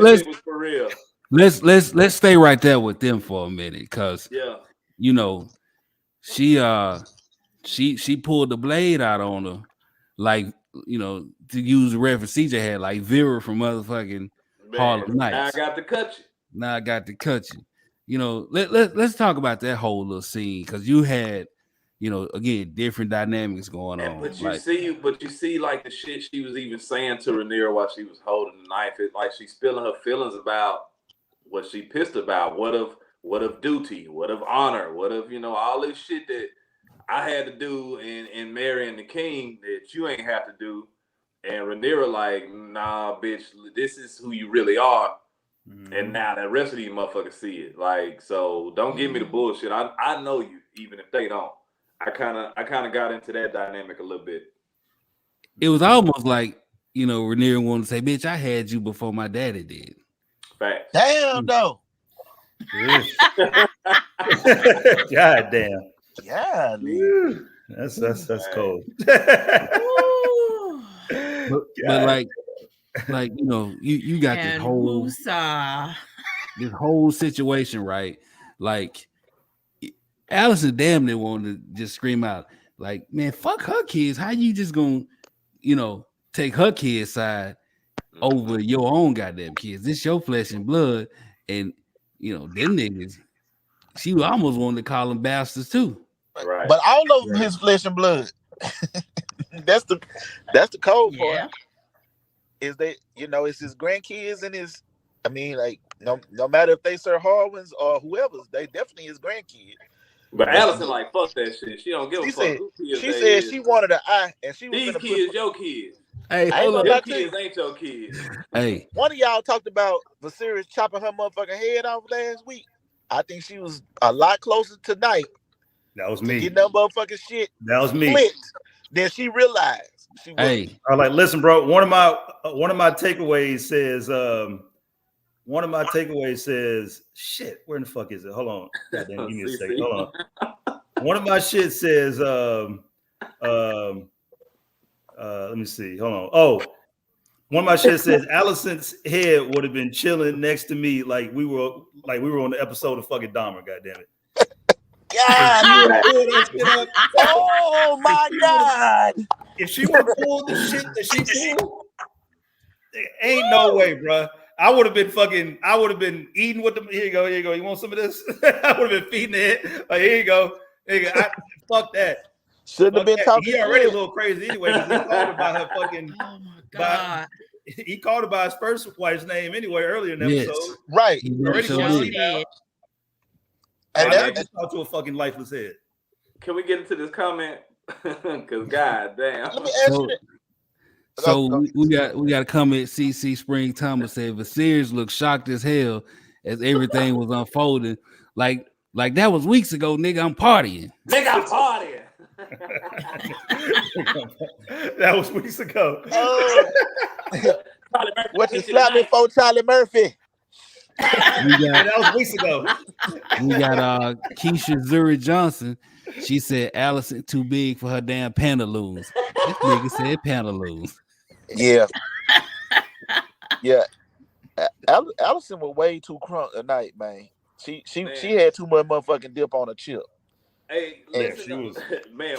Let's was for real. Let's stay right there with them for a minute, because you know, she pulled the blade out on her, like, you know, to use the reference CJ had, like Vera from motherfucking Harlem Nights. Now I got to cut you. You know, let's talk about that whole little scene, because you had, you know, again, different dynamics going on. But you see, like the shit she was even saying to Rhaenyra while she was holding the knife, it's like she's spilling her feelings about what she pissed about. What of duty? What of honor? What of, you know, all this shit that I had to do in marrying the king that you ain't have to do. And Rhaenyra like, nah, bitch, this is who you really are. And now the rest of these motherfuckers see it. Like, so don't give me the bullshit. I know you, even if they don't. I kind of got into that dynamic a little bit. It was almost like, you know, Rhaenyra wanted to say, bitch, I had you before my daddy did. Fact. Damn, though. God damn. Yeah, man. That's cold. but like, you know, you got this whole situation, right? Like, Alicent damn near wanted to just scream out, like, man, fuck her kids. How you just gonna, you know, take her kids' side over your own goddamn kids? This your flesh and blood, and you know, them niggas, she almost wanted to call them bastards too. Right. But all of them his flesh and blood. that's the code for it. Is they, you know, it's his grandkids and his, I mean, like, no matter if they Sir Harwins or whoever, they definitely his grandkids. But Alicent like, fuck that shit. She don't give a fuck. She said she wanted an eye, and she was these kids, your kids. Hey, your kids ain't your kids. Hey, one of y'all talked about Viserys chopping her motherfucking head off last week. I think she was a lot closer tonight. That was me. Get that motherfucking shit. That was me. Then she realized. Hey, I was like, listen, bro. One of my takeaways says, shit. Where in the fuck is it? Hold on. Goddamn, give me a second. Hold on. One of my shit says, let me see. Hold on. Oh, one of my shit says Alicent's head would have been chilling next to me like we were on the episode of fucking Dahmer. Goddamn it. God, oh my God! If she would have pulled the shit that she pulled, ain't no way, bro. I would have been eating with them. Here you go. You want some of this? I would have been feeding it. Like, here you go. Fuck that. Shouldn't have been talking. He already a little crazy anyway. He called her by her fucking. Oh my God. He called her by his first wife's name anyway earlier in the episode. Right. He already did. And I just talked to a fucking lifeless head. Can we get into this comment? Because God damn. Let me ask you that. So we got a comment. CC Spring Thomas said Viserys looked shocked as hell as everything was unfolding. Like that was weeks ago, nigga. I'm partying. Nigga, I'm partying. That was weeks ago. What you slapped me for, Charlie Murphy? That was weeks ago. We got Keisha Zuri Johnson. She said Alicent too big for her damn pantaloons. This nigga said pantaloons. Yeah. Alicent was way too crunk tonight, man. She had too much motherfucking dip on her chip. Hey, listen, she was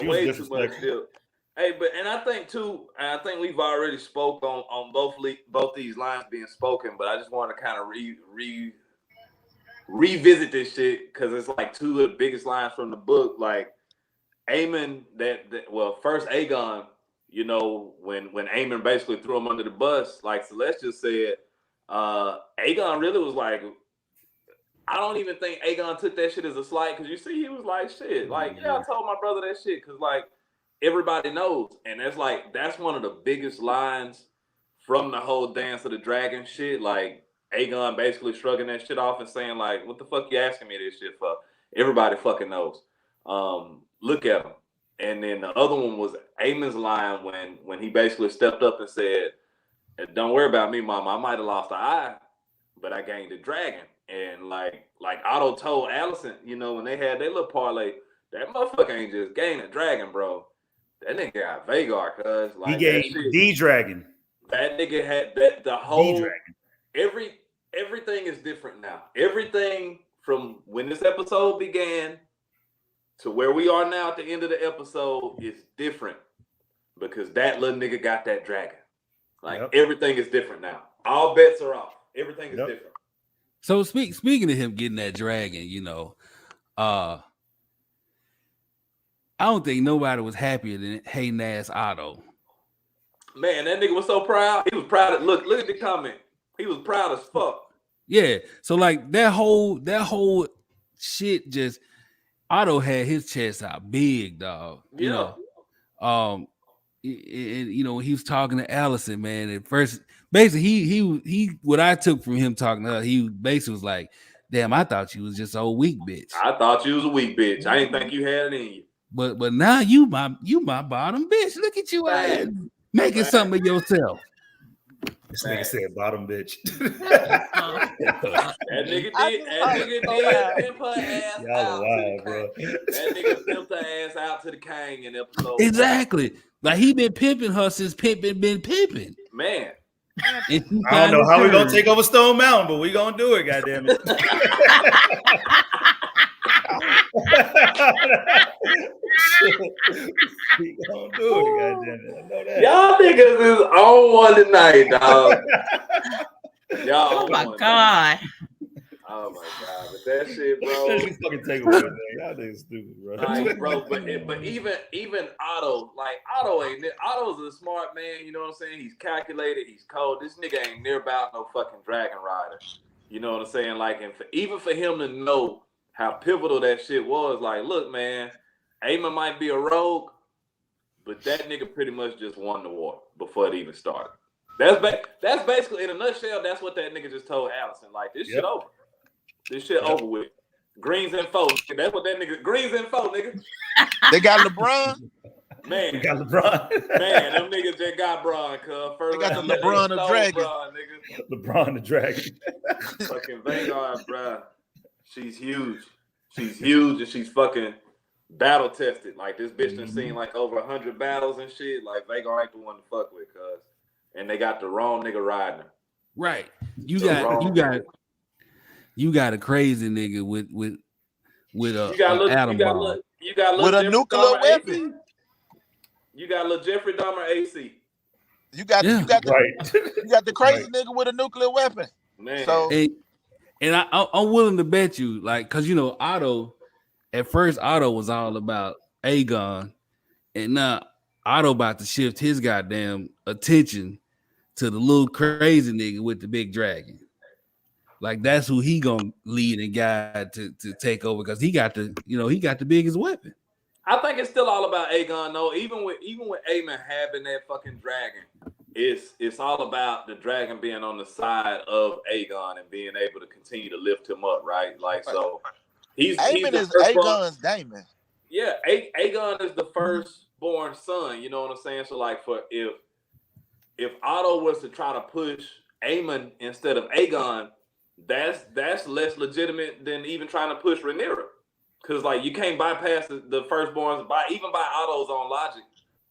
way too much dip. Hey, and I think too, I think we've already spoke on both these lines being spoken, but I just want to kind of revisit this shit because it's like two of the biggest lines from the book. Like Aemon, first Aegon, you know, when Aemon basically threw him under the bus, like Celeste just said, Aegon really was like, I don't even think Aegon took that shit as a slight because you see, he was like, shit, like, yeah, I told my brother that shit because like everybody knows, and that's one of the biggest lines from the whole Dance of the Dragon shit. Like Aegon basically shrugging that shit off and saying like, what the fuck you asking me this shit for? Everybody fucking knows. Look at him. And then the other one was Aemon's line when he basically stepped up and said, don't worry about me, mama. I might have lost an eye, but I gained a dragon. And like Otto told Alicent, you know, when they had their little parlay, that motherfucker ain't just gained a dragon, bro. That nigga got Vhagar, cuz. Like, he gained the dragon. That nigga had the whole everything is different now. Everything from when this episode began to where we are now at the end of the episode is different because that little nigga got that dragon. Like everything is different now. All bets are off. Everything is different. So speaking of him getting that dragon, you know, I don't think nobody was happier than hating ass Otto. Man, that nigga was so proud. He was proud of look at the comment. He was proud as fuck. Yeah. So like that whole shit just Otto had his chest out big, dog. You know. And you know, he was talking to Alicent, man. At first, basically, he what I took from him talking to her, he basically was like, damn, I thought you was just a weak bitch. I thought you was a weak bitch. I didn't think you had it in you. But now you my bottom bitch. Look at you ass making something of yourself. This nigga said bottom bitch. That nigga did pimp her ass out. Wild, bro. That nigga pimped her ass out to the king in episode. Exactly. Like he been pimping her since pimping been pimping. Man. I don't know how we gonna take over Stone Mountain, but we gonna do it, goddamn it. We gonna do it, goddamn it. I know that. Y'all niggas is on one tonight, dog. Y'all. Oh my god. Oh my god, but that shit, bro. That shit fucking take away, man. Y'all niggas stupid, bro. Like, bro, but even Otto, like Otto's a smart man. You know what I'm saying? He's calculated. He's cold. This nigga ain't near about no fucking dragon rider. You know what I'm saying? Like, and even for him to know how pivotal that shit was, like, look, man, Aemma might be a rogue, but that nigga pretty much just won the war before it even started. That's basically, in a nutshell, that's what that nigga just told Alicent. Like, this shit over. This shit over with. Greens and four. That's what that nigga. Greens and four, nigga. They got LeBron. Man, we got LeBron. Man, them niggas just got Bron, cuz. They got the LeBron the Dragon. LeBron the Dragon. Fucking Vhagar, bro. She's huge. She's huge and she's fucking battle tested. Like, this bitch done seen like over 100 battles and shit. Like, Vhagar ain't the one to fuck with, cuz. And they got the wrong nigga riding her. Right. You got a crazy nigga with a atom bomb. You got with a nuclear weapon. You got little Jeffrey Dahmer AC. You got the crazy nigga with a nuclear weapon. Man. So and I'm willing to bet you, like, cause you know Otto, at first Otto was all about Aegon, and now Otto about to shift his goddamn attention to the little crazy nigga with the big dragon. Like, that's who he gonna lead and guide to take over, because he got the biggest weapon. I think it's still all about Aegon though. Even with Aemon having that fucking dragon, it's all about the dragon being on the side of Aegon and being able to continue to lift him up, right? Like, so Aemon is Aegon's Daemon. Yeah, Aegon is the firstborn son. You know what I'm saying? So like, for if Otto was to try to push Aemon instead of Aegon, that's less legitimate than even trying to push Rhaenyra. Because, like, you can't bypass the firstborns, even by Otto's own logic,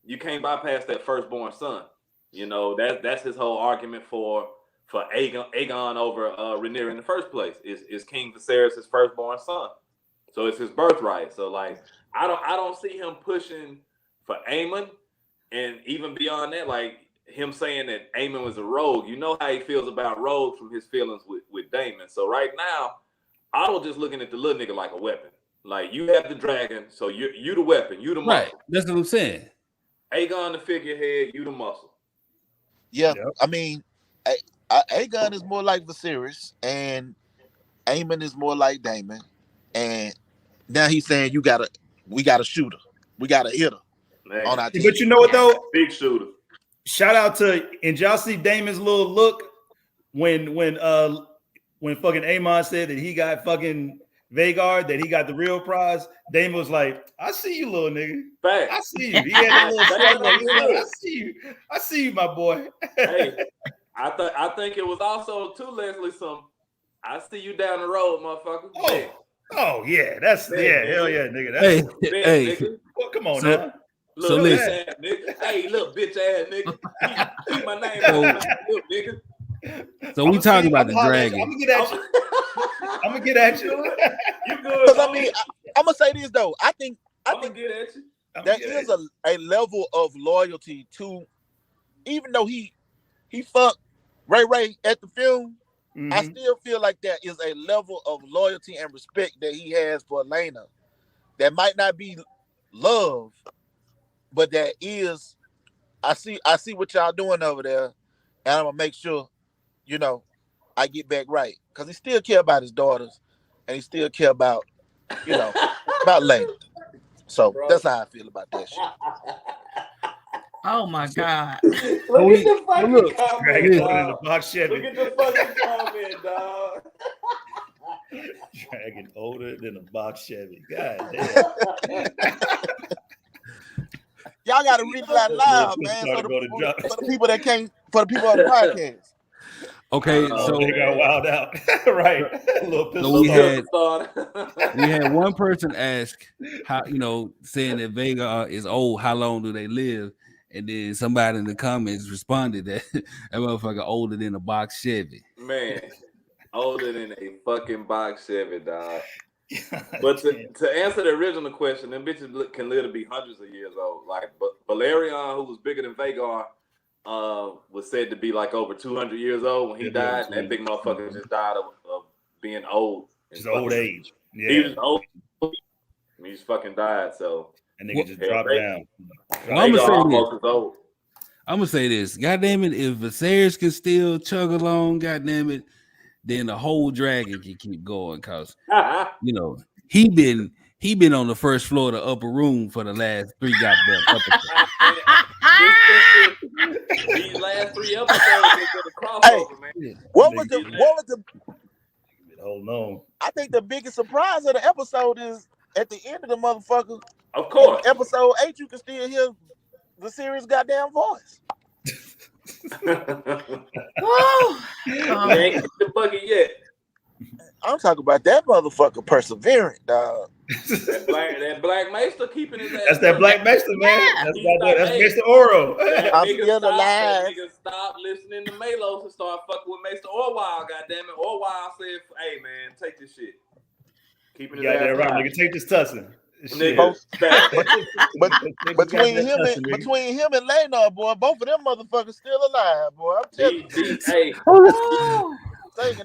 you can't bypass that firstborn son. You know, that's his whole argument for Aegon over Rhaenyra in the first place. Is King Viserys his firstborn son? So it's his birthright. So, like, I don't see him pushing for Aemon, And even beyond that, like him saying that Aemma was a rogue, you know how he feels about rogues from his feelings with Daemon. So right now, Otto just looking at the little nigga like a weapon. Like you have the dragon, so you the weapon, you the muscle. Right. That's what I'm saying. Aegon the figurehead, you the muscle. Yeah, yep. I mean, Aegon is more like Viserys, and Aemon is more like Daemon. And now he's saying we got a shooter, we got a hitter on our team. But you know what though? Big shooter. Shout out to, and y'all see Daemon's little look when fucking Aemon said that he got fucking Vhagar, that he got the real prize. Daemon was like, I see you, little nigga. Fact. I see you. He had that little I see you, my boy. Hey, I think it was also too, Leslie, some I see you down the road, motherfucker. Oh yeah, that's hell yeah, nigga. That's hey. Nigga. Well, come on now. Little bitch ass nigga. Hey, little bitch ass nigga. Keep my name out, little nigga. So we talking about the dragon. I'm gonna get at you. You good? I mean, I'm gonna say this though. I think get at you. There is a level of loyalty to, even though he fucked Ray at the film. Mm-hmm. I still feel like there is a level of loyalty and respect that he has for Laena. That might not be love, but that is. I see what y'all doing over there, and I'm gonna make sure, I get back right, because he still care about his daughters, and he still care about, about Laena. So that's how I feel about that shit. Oh my God! Look at the fucking comment, in the box Chevy. Look at the fucking comment, dog. Dragon older than a box Chevy. God damn. Y'all gotta read it out loud, man. For the people that can't, for the people on the podcast. Okay, so they got wild out, right? So we had one person ask how, saying that Vhagar is old, how long do they live? And then somebody in the comments responded that motherfucker older than a box Chevy. Man, older than a fucking box Chevy, dog. But to answer the original question, them bitches can live to be hundreds of years old. Like Balerion, who was bigger than Vhagar, was said to be like over 200 years old when he died. And that big motherfucker just died of being old. Just old age. Yeah. He was old. He just fucking died. So and nigga just dropped down. Well, I'm gonna say this. Goddamn it, if Viserys can still chug along, goddamn it, then the whole dragon can keep going, cause he been on the first floor of the upper room for the last 3 goddamn episodes. These last 3 episodes have been a crossover, man. What was the hold on. I think the biggest surprise of the episode is at the end of the motherfucker. Of course. Episode 8, you can still hear the series' goddamn voice. Ain't hit the bucket yet. I'm talking about that motherfucker perseverant, dog. that black maester keeping his ass. That's that black maester, man. Yeah. That's Maester Oro. I'm still alive. Nigga stop listening to Mae-Rose and start fucking with Maester Orwell, goddammit. Orwell said, "Hey man, take this shit." Keeping his ass alive. Right, nigga. Take this tussin'. But between him and Laenor, boy, both of them motherfuckers still alive, boy. I'm telling you. Hey,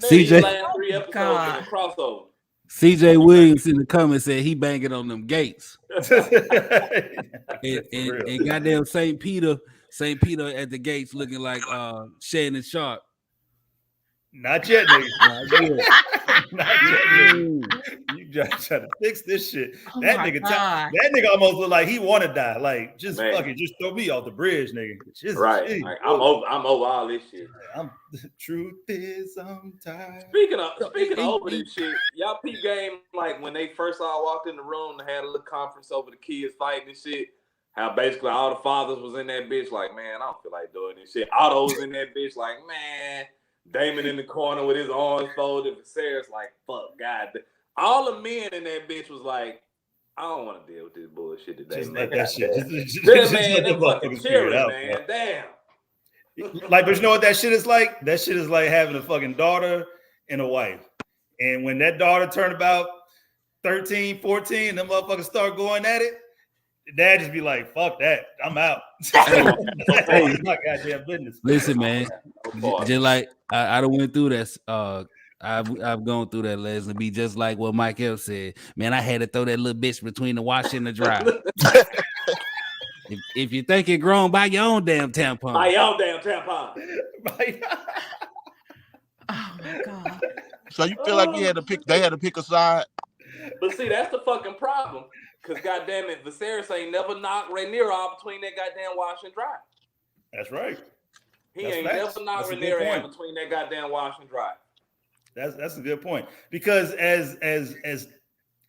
CJ, last 3 episodes in a crossover. CJ Williams in the comments said he banging on them gates. and goddamn St. Peter at the gates looking like Shannon Sharp. Not yet, nigga. Not yet. You just trying to fix this shit. That nigga almost look like he want to die. Like, just fucking just throw me off the bridge, nigga. Just, right. Like, I'm over all this shit. The truth is I'm tired. Speaking of over this shit, y'all peep game, like when they first all walked in the room and had a little conference over the kids fighting and shit. How basically all the fathers was in that bitch, like, man, I don't feel like doing this shit. Otto was in that bitch, like, man. Damon in the corner with his arms folded. Viserys like, fuck, God. All the men in that bitch was like, I don't want to deal with this bullshit today. Just let that shit. Man, they fucking cheering, man. Damn. Like, but you know what that shit is like? That shit is like having a fucking daughter and a wife. And when that daughter turned about 13, 14, and them motherfuckers start going at it, Dad just be like, "Fuck that, I'm out." Hey, my goddamn business. Listen, man, just like I done went through this. I've gone through that, Leslie. Be just like what Mike L said. Man, I had to throw that little bitch between the wash and the dry. if you think it grown, buy your own damn tampon. Buy your own damn tampon. Oh my God. So you feel like they had to pick a side? But see, that's the fucking problem. Because goddamn it, Viserys ain't never knocked Rhaenyra off between that goddamn wash and dry. That's right. He ain't never knocked Rhaenyra out between that goddamn wash and dry. That's a good point. Because as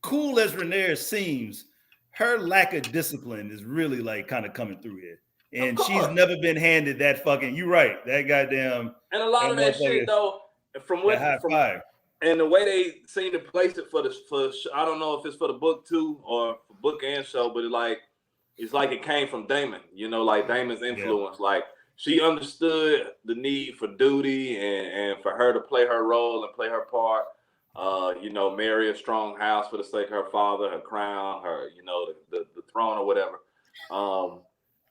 cool as Rhaenyra seems, her lack of discipline is really like kind of coming through here. And she's never been handed that fucking, you're right, that goddamn. And a lot of that shit though, from and the way they seem to place it for I don't know if it's for the book too or for book and show, but it's like it came from Daemon, you know, like Daemon's influence. Yeah. Like she understood the need for duty and for her to play her role and play her part. You know, marry a strong house for the sake of her father, her crown, her, you know, the throne or whatever.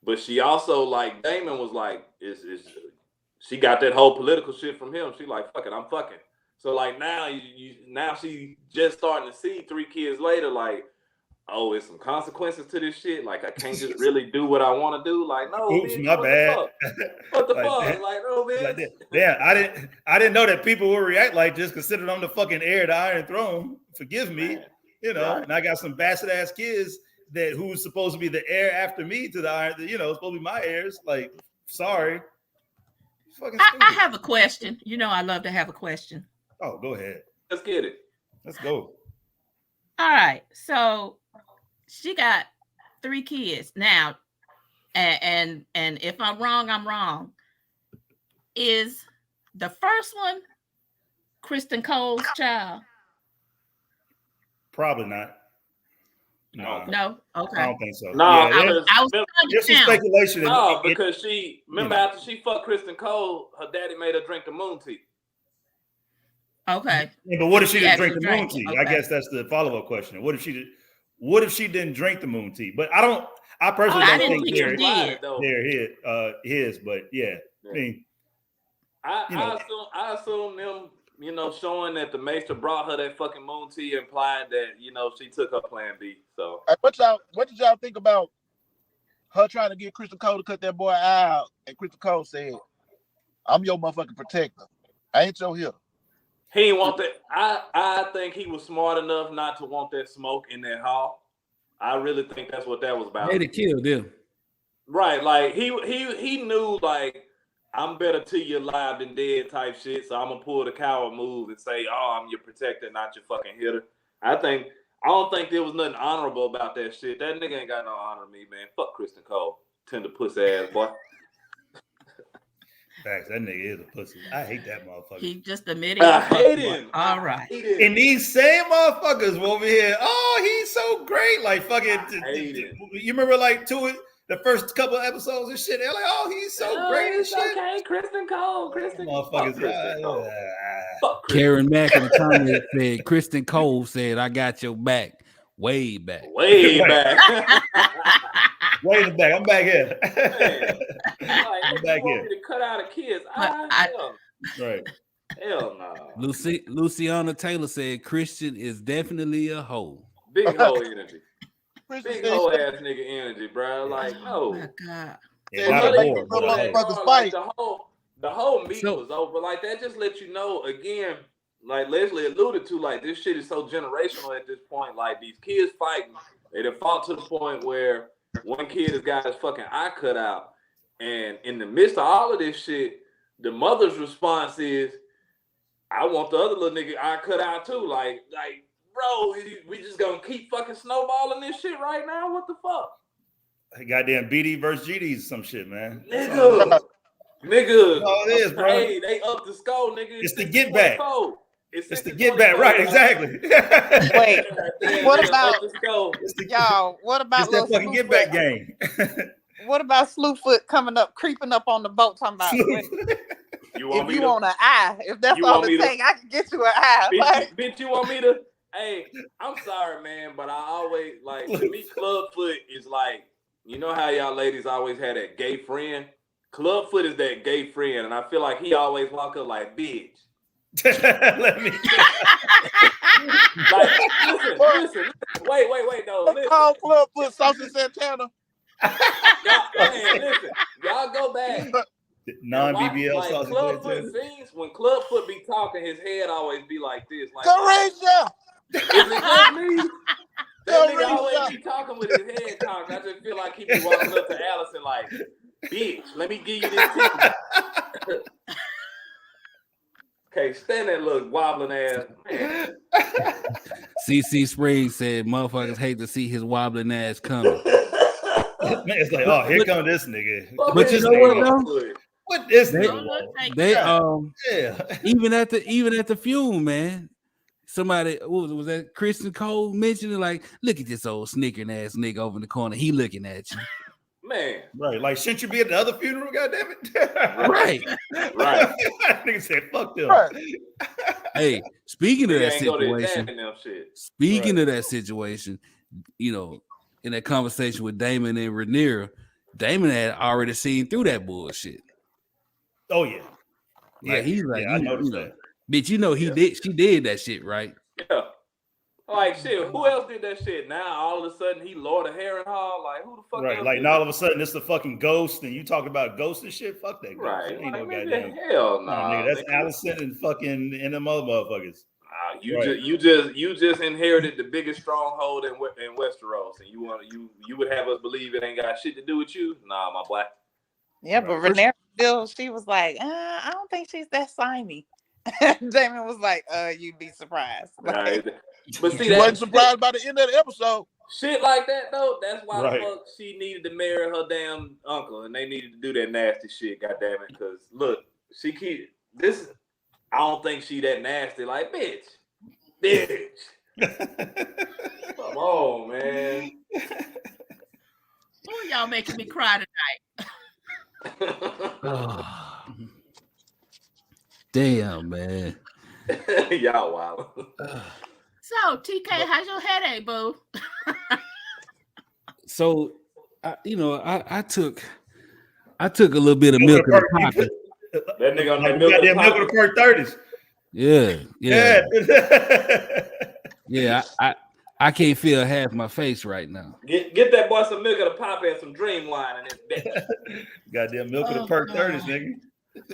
But she also, like Daemon was like, she got that whole political shit from him. She like, fuck it, I'm fucking. So like now, now she just starting to see 3 kids later, like, oh, it's some consequences to this shit. Like I can't just really do what I want to do. Like, no, oops, bitch, my bad. What the fuck? Like, no, bitch. Like, yeah, I didn't know that people would react like this, considering I'm the fucking heir to the Iron Throne. Forgive me, you know. Right. And I got some bastard ass kids who's supposed to be the heir after me to the Iron. You know, supposed to be my heirs. Like, sorry. I have a question. You know, I love to have a question. Oh, go ahead. Let's get it. Let's go. All right. So she got 3 kids now, and if I'm wrong, I'm wrong. Is the first one Criston Cole's child? Probably not. No. Okay. I don't think so. No, yeah, I was there's some speculation. No, because after she fucked Criston Cole, her daddy made her drink the moon tea. Okay. Yeah, but what if she didn't drink the moon tea? Okay. I guess that's the follow-up question. What if she didn't drink the moon tea? But I personally don't think they're his, but yeah. I mean, I assume them, you know, showing that the maester brought her that fucking moon tea implied that, you know, she took her plan B. So what did y'all think about her trying to get Criston Cole to cut that boy out? And Criston Cole said, I'm your motherfucking protector. I ain't your hitter. He didn't want that. I think he was smart enough not to want that smoke in that hall. I really think that's what that was about. They'd have killed him. Right. Like he knew, like, I'm better to you alive than dead type shit. So I'm gonna pull the coward move and say, oh, I'm your protector, not your fucking hitter. I don't think there was nothing honorable about that shit. That nigga ain't got no honor to me, man. Fuck Criston Cole. Tender pussy ass boy. Facts, that nigga is a pussy. I hate that motherfucker. He just admitted. I hate him. All right. And these same motherfuckers over here, oh, he's so great. Like fucking, you remember like the first couple of episodes and shit. They're like, oh, he's so great and shit. Okay, Criston Cole. Motherfuckers. Karen Mack in the comments said, Criston Cole said, I got your back. Way back. Way back. Way in the back. I'm back here. I'm back here. To cut out of kids. Right. Hell no. Luciana Taylor said Christian is definitely a hoe. Big hoe energy. Big hoe ass nigga energy, bro. Like, no. Oh my God. The whole meeting was over. Like, that just lets you know, again, like Leslie alluded to, like, this shit is so generational at this point. Like, these kids fighting, they done fought to the point where one kid has got his fucking eye cut out. And in the midst of all of this shit, the mother's response is, I want the other little nigga eye cut out too. Like, bro, we just gonna keep fucking snowballing this shit right now? What the fuck? Goddamn BD versus GD some shit, man. Nigga. Oh, it is, bro. Hey, they up the score, nigga. It's the get back. It's the get back, right? Exactly. Wait, what about y'all? What about that fucking get back game? What about Slewfoot creeping up on the boat, talking about you want an eye? If that's all it takes, I can get you an eye. Bitch, you want me to? Hey, I'm sorry, man, but I always like to me. Clubfoot is like, you know how y'all ladies always had that gay friend. Clubfoot is that gay friend, and I feel like he always walk up like, bitch. Let me. Like, listen. Wait, no. Listen. Call Clubfoot Saucy Santana. Listen. Y'all go back. Non-BBL like Saucy Clubfoot scenes, when Clubfoot be talking, his head always be like this. Like, Carisha! Is it just me? That nigga always be talking with his head cocked. I just feel like he be walking up to Alicent like, bitch, let me give you this tip. Okay, stand that little wobbling ass man. CC Springs said motherfuckers hate to see his wobbling ass coming. It's like, oh, here comes this nigga. But you know what though? What is this? They even at the fume, man. Somebody was that Criston Cole mentioned it, like, look at this old snickering ass nigga over in the corner. He looking at you. Man. Right. Like, shouldn't you be at the other funeral, goddammit? Right. Nigga said, fuck them. Right. Hey, speaking of that situation, of that situation, you know, in that conversation with Daemon and Rhaenyra, Daemon had already seen through that bullshit. Oh yeah. Like, he's like, I noticed that. Bitch, you know she did that shit, right? Yeah. Like, shit, who else did that shit? Now all of a sudden he Lord of Harrenhal. Like, who the fuck? Right. Like, now all of a sudden it's the fucking ghost, and you talking about ghosts and shit. Fuck that. Right. Ghost. Ain't like, no goddamn. Hell no. Nigga, that's Alicent and fucking and them other motherfuckers. You just inherited the biggest stronghold in Westeros, and you would have us believe it ain't got shit to do with you? Nah, my boy. Yeah, but Rhaenyra still, she was like, I don't think she's that slimy. Daemon was like, you'd be surprised. Right. But see, she wasn't surprised by the end of the episode. Shit like that though, that's why the fuck she needed to marry her damn uncle, and they needed to do that nasty shit, goddammit. Because look, she keep this. I don't think she that nasty. Like, bitch. Come on, man. Oh, y'all making me cry tonight. Damn, man. Y'all wild. So, TK, how's your headache, boo? So, I took a little bit of milk in the pocket. That nigga on that milk in the perk 30s. Yeah. I can't feel half my face right now. Get that boy some milk in a pop and some dream wine in his bitch. Goddamn milk in the perk 30s, nigga.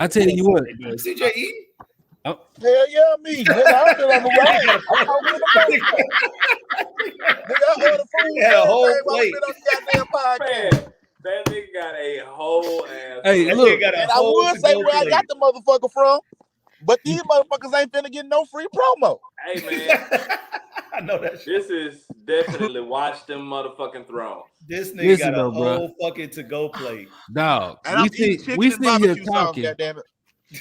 I tell you what. CJ eating? Hell yeah, me. Nigga, I feel like I ordered food. Had a whole plate. Man, that nigga got a whole ass. Hey, look, and I would say where I got the motherfucker from, but these motherfuckers ain't finna get no free promo. Hey, man. I know that shit. This is definitely watch them motherfucking thrones. This nigga got a whole fucking to-go plate. Dog, and we sit here talking. Goddammit.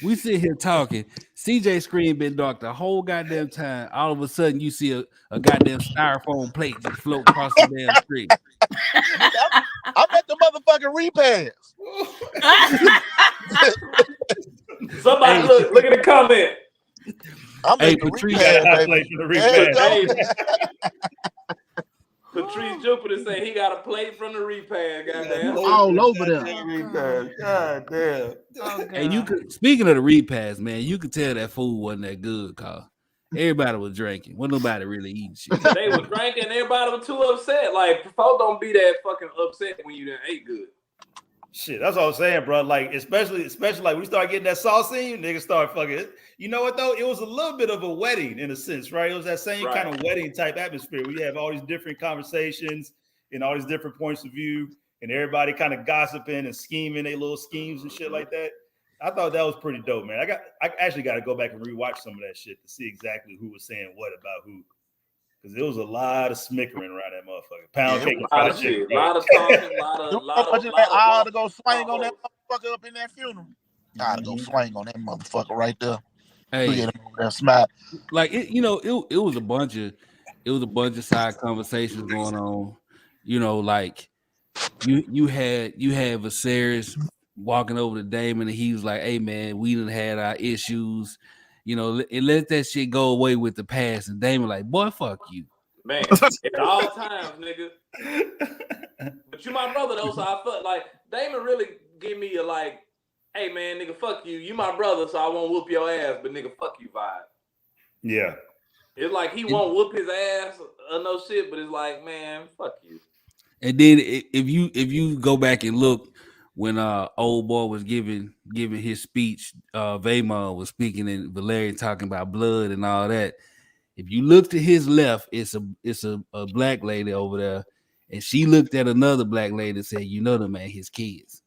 We sit here talking. CJ screen been dark the whole goddamn time. All of a sudden, you see a goddamn styrofoam plate just float across the damn street. I'm at the motherfucking repass. Somebody look at the comment. I'm at the repass. Patrice Jupiter say he got a plate from the repass. Goddamn, all over them. Goddamn. And you could, speaking of the repass, man, you could tell that food wasn't that good, cause everybody was drinking. Wasn't nobody really eating shit. They were drinking. Everybody was too upset. Like, folks don't be that fucking upset when you done ate good. Shit, that's what I'm saying, bro. Like, especially like when you start getting that sauce in, you niggas start fucking. You know what though? It was a little bit of a wedding in a sense, right? It was that same kind of wedding type atmosphere. We have all these different conversations and all these different points of view, and everybody kind of gossiping and scheming their little schemes and shit like that. I thought that was pretty dope, man. I actually got to go back and rewatch some of that shit to see exactly who was saying what about who. Because there was a lot of smickering around that motherfucker. Pound cake and fried chicken. A lot of talking, a lot of I ought to go swing on that motherfucker up in that funeral. I ought to go swing on that motherfucker right there. Hey, like it, it was a bunch of side conversations going on. You know, like you had Viserys walking over to Daemon, and he was like, "Hey man, we done had our issues. you know, it let that shit go away with the past. And Daemon like, boy, fuck you. Man, at all times, nigga. But you my brother though, so I felt like Daemon really give me a like, hey man, nigga, fuck you. You my brother, so I won't whoop your ass, but nigga, fuck you vibe. Yeah. It's like he won't whoop his ass or no shit, but it's like, man, fuck you. And then if you go back and look when old boy was giving his speech, Vaemon was speaking and Valerian talking about blood and all that. If you look to his left, it's a black lady over there, and she looked at another black lady and said, "You know the man, his kids."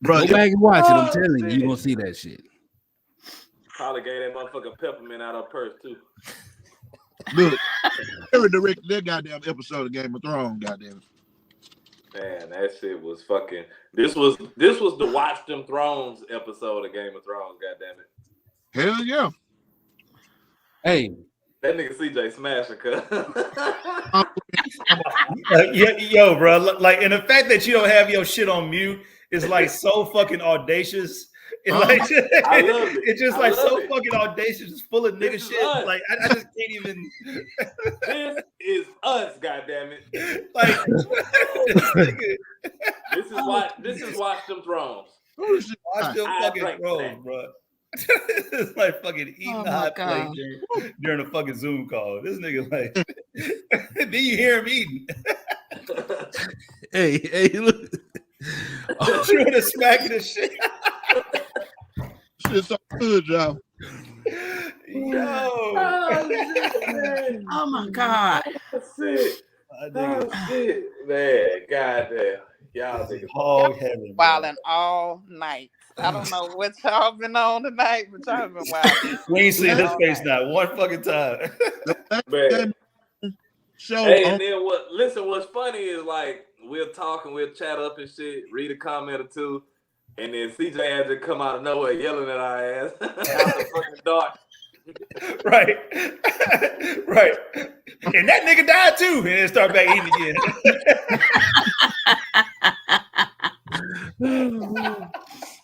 Bro, go back and watch it. I'm telling you, you're gonna see that shit. Probably gave that motherfucker peppermint out of her purse too. Look, Harry directed that goddamn episode of Game of Thrones, goddamn. Man, that shit was fucking. This was the Watch Them Thrones episode of Game of Thrones. Goddamn it! Hell yeah! Hey, that nigga CJ smashed a cut. Yo, bro, like, and the fact that you don't have your shit on mute is like so fucking audacious. It's like I love it. It's just like so fucking audacious, just full of nigga shit. Us. Like I just can't even. This is us, goddammit. Like this is Watch Them Thrones. Watch them fucking Thrones, bro. It's like fucking eating the hot plate during a fucking Zoom call. This nigga like, then you hear him eating. hey, look. Oh, you want to smack the shit. Shit's so good, y'all. Yo. Oh my God. That's it. Shit. Man, goddamn. Y'all niggas hog heaven. Wilding all night. I don't know what y'all been on tonight, but y'all been wilding. We ain't seen his face not one fucking time. Man. Hey, and then what's funny is like we'll talk and we'll chat up and shit, read a comment or two, and then CJ had to come out of nowhere yelling at our ass out the fucking dark. Right. And that nigga died too, and then start back eating again.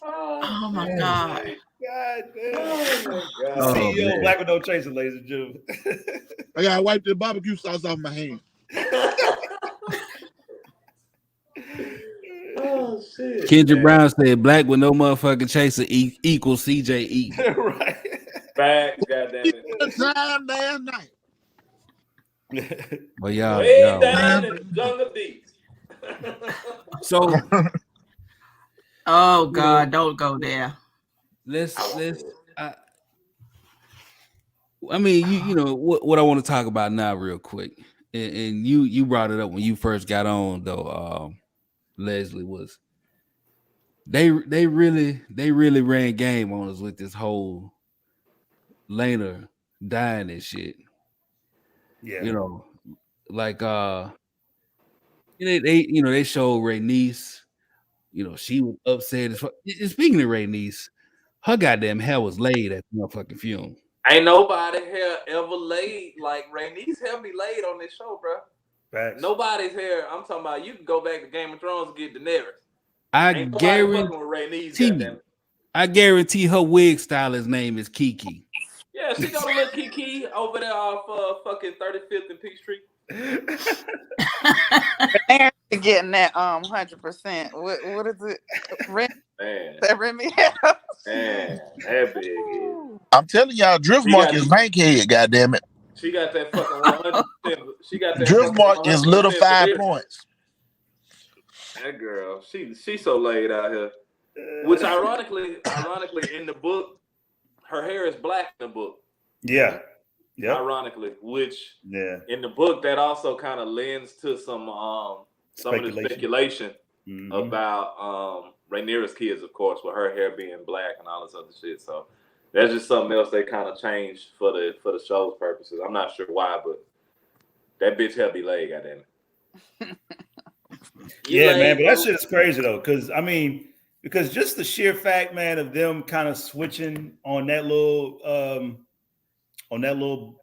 Oh my God. God damn. CEO Black with No Chaser, ladies and gentlemen. I gotta wipe the barbecue sauce off my hand. Oh shit. Kendra Brown said black with no motherfucking chaser equals CJ eating. Right. Back, goddamn it. Time, day and night. Well, y'all, way y'all down in the jungle deep. So, oh God, don't go there. Let's. I mean, you know what I want to talk about now, real quick, and you brought it up when you first got on, though. Leslie was. They really ran game on us with this whole Laena dying and shit. Yeah, you know, like they showed Rhaenys. You know, she was upset as fuck. And speaking of Rhaenys, her goddamn hair was laid at the motherfucking funeral. Ain't nobody hair ever laid like Rhaenys hair be laid on this show, bro. Facts. Nobody's hair. I'm talking about you can go back to Game of Thrones and get Daenerys. I guarantee her wig stylist's name is Kiki. Yeah, she got a little Kiki over there off fucking 35th and Peachtree. Getting that 100%. What is it? Man. That Remy. Man, that big is. I'm telling y'all, Driftmark is bankhead, goddammit. She got that fucking 100%. She got that Driftmark is little 5 points. That girl, she's so laid out here. Which ironically, in the book, her hair is black in the book. Yeah. Yeah. Ironically, which in the book that also kind of lends to some of the speculation about Rhaenyra's kids, of course, with her hair being black and all this other shit. So that's just something else they kind of changed for the show's purposes. I'm not sure why, but that bitch hair be laid, goddamn it. Yeah, man, but that shit is crazy though, because just the sheer fact, man, of them kind of switching on that little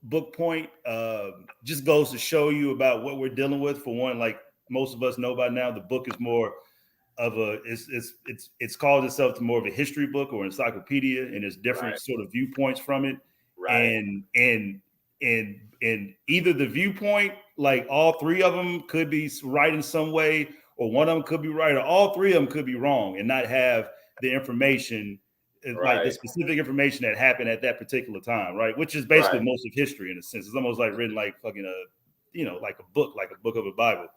book point just goes to show you about what we're dealing with. For one, like most of us know by now, the book is more of a it's called itself to more of a history book or encyclopedia, and there's different sort of viewpoints from it. And either the viewpoint, like all three of them could be right in some way, or one of them could be right, or all three of them could be wrong and not have the information, like the specific information that happened at that particular time, right? Which is basically most of history in a sense. It's almost like written like fucking like a book of a Bible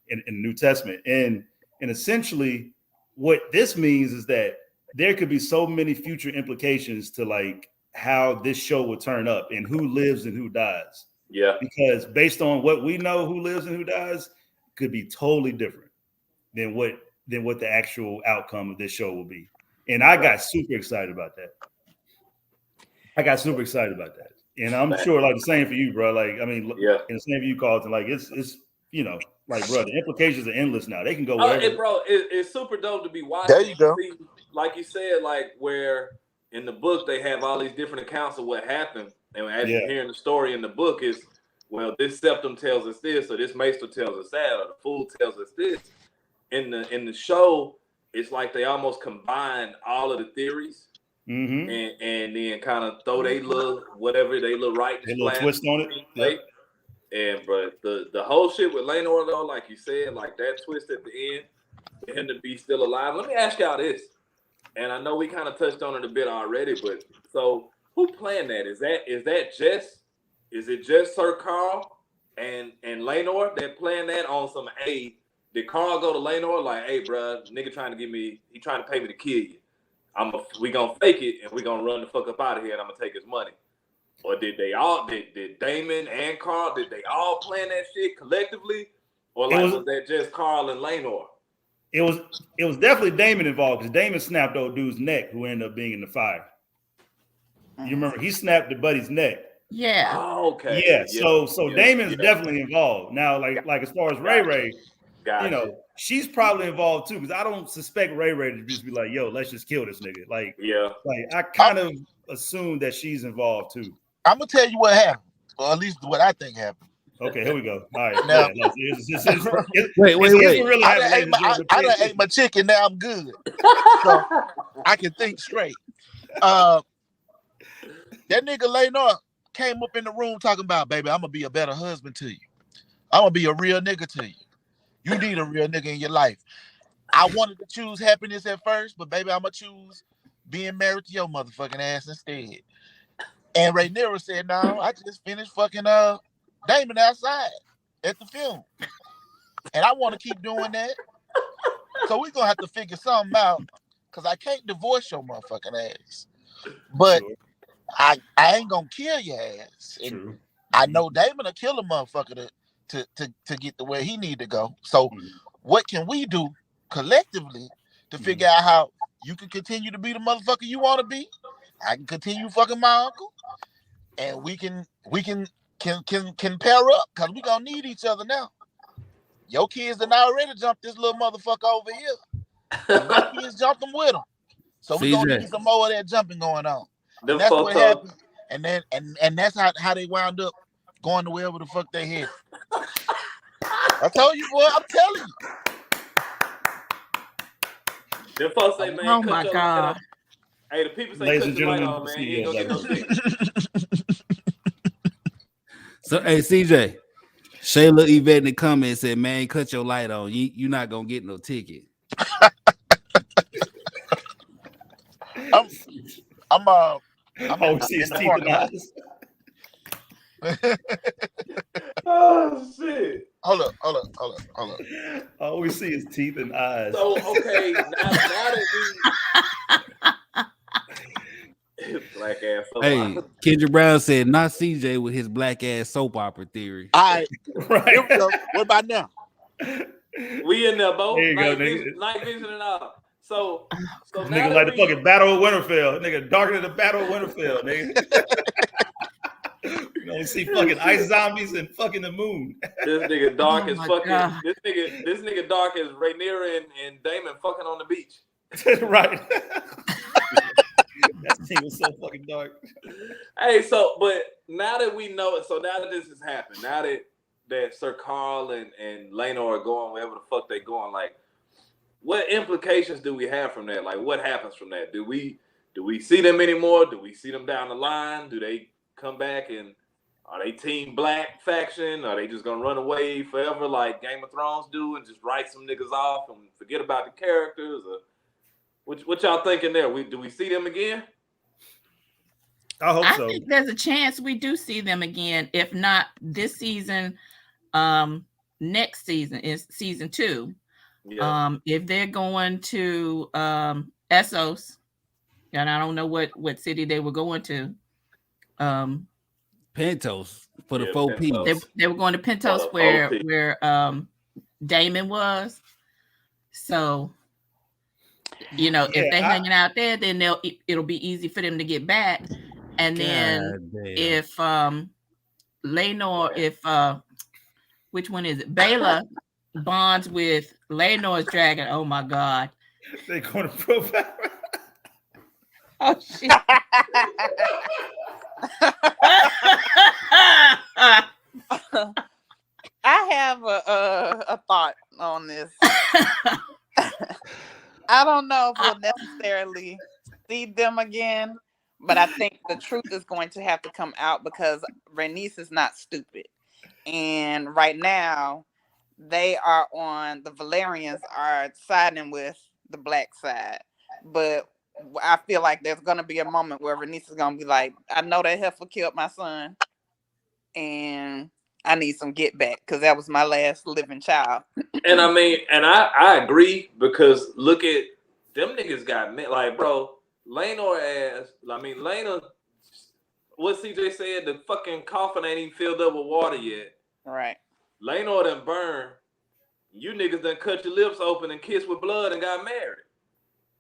in the New Testament. And essentially what this means is that there could be so many future implications to like how this show will turn up and who lives and who dies. Yeah. Because based on what we know, who lives and who dies could be totally different than what the actual outcome of this show will be. And I got super excited about that. And I'm sure like the same for you, bro. Like, I mean, and the same for you, Carlton. Like it's like, bro, the implications are endless now. They can go wherever. It's super dope to be watching. There you go. See, like you said, like where in the book they have all these different accounts of what happened, and as you're hearing the story in the book is, well, this septum tells us this, or this maester tells us that, or the fool tells us this. In the show, it's like they almost combine all of the theories, and then kind of throw they little whatever they little twist on it. And but the whole shit with Laenor though, like you said, like that twist at the end, for him to be still alive. Let me ask y'all this, and I know we kind of touched on it a bit already, but so who planned that? Is it just Sir Carl and Laenor that planned that on some aid? Did Carl go to Laenor like, hey, bro, nigga trying to pay me to kill you. We gonna fake it and we gonna run the fuck up out of here and I'm gonna take his money. Or did Daemon and Carl, did they all plan that shit collectively? Or was that just Carl and Laenor? It was definitely Daemon involved because Daemon snapped old dude's neck who ended up being in the fire. You remember he snapped the buddy's neck. Yeah. Oh, okay. Yeah. So Daemon's definitely involved. Now, like as far as Ray, she's probably involved too, because I don't suspect Ray to just be like, yo, let's just kill this nigga. Like I kind of assume that she's involved too. I'm gonna tell you what happened, or at least what I think happened. Okay, here we go. All right. Now, wait. Really I done ate my chicken. Now I'm good, so I can think straight. That nigga Laenor came up in the room talking about, baby, I'm gonna be a better husband to you. I'm gonna be a real nigga to you. You need a real nigga in your life. I wanted to choose happiness at first, but baby, I'm gonna choose being married to your motherfucking ass instead. And Rhaenyra said, no, I just finished fucking Daemon outside at the funeral. And I want to keep doing that. So we're gonna have to figure something out, because I can't divorce your motherfucking ass. But I ain't gonna kill your ass. And I know Daemon will kill a motherfucker to get to where he need to go. So what can we do collectively to figure out how you can continue to be the motherfucker you want to be? I can continue fucking my uncle, and we can pair up, because we gonna need each other now. Your kids done already jumped this little motherfucker over here. And my kids jumped them with them. So we gonna need some more of that jumping going on. And that's what happened. And then and that's how they wound up going to wherever the fuck they headed. I told you, boy. I'm telling you. The folks say, man, oh my God. Hey, the people say, cut the light on, man. You ain't gonna get no ticket. So, hey, CJ, Shayla Yvette in the comments said, man, cut your light on. You're not gonna get no ticket. I'm see his teeth and eyes. Oh shit! Hold up. I always see his teeth and eyes. So okay, now that we black ass. Hey, Kendra Brown said, not CJ with his black ass soap opera theory. All right. Here we go. What about now? We in there, Bo. There Night vision and all. So nigga like the fucking Battle of Winterfell. Nigga darker than the Battle of Winterfell, nigga. You only see fucking ice zombies and fucking the moon. This nigga dark as fucking. God. This nigga dark as Rhaenyra and Daemon fucking on the beach. Right. That scene was so fucking dark. Hey, but now that we know it, so now that this has happened, now that Sir Carl and Laenor are going wherever the fuck they going, like, what implications do we have from that? Like, what happens from that? Do we see them anymore? Do we see them down the line? Do they come back and are they Team Black faction? Are they just gonna run away forever like Game of Thrones do and just write some niggas off and forget about the characters? Or what y'all thinking there? Do we see them again? I hope so. I think there's a chance we do see them again. If not this season, next season is season 2. Yeah. If they're going to Essos, and I don't know what city they were going to. Pentos for the 4P. They were going to Pentos where Daemon was. So, if they're hanging out there, then it'll be easy for them to get back. And then if Laenor, which one is it? Baela bonds with Laenor's dragon. Oh my God. They're going to profile. Oh shit. I have a thought on this. I don't know if we'll necessarily see them again, but I think the truth is going to have to come out because Rhaenys is not stupid. And right now, the Valerians are siding with the black side. But I feel like there's going to be a moment where Rhaenys is going to be like, I know that heifer killed my son, and I need some get back because that was my last living child. And I mean, and I agree because look at them niggas got like, bro, Laena, what CJ said, the fucking coffin ain't even filled up with water yet. Right. Laenor done burn. You niggas done cut your lips open and kissed with blood and got married.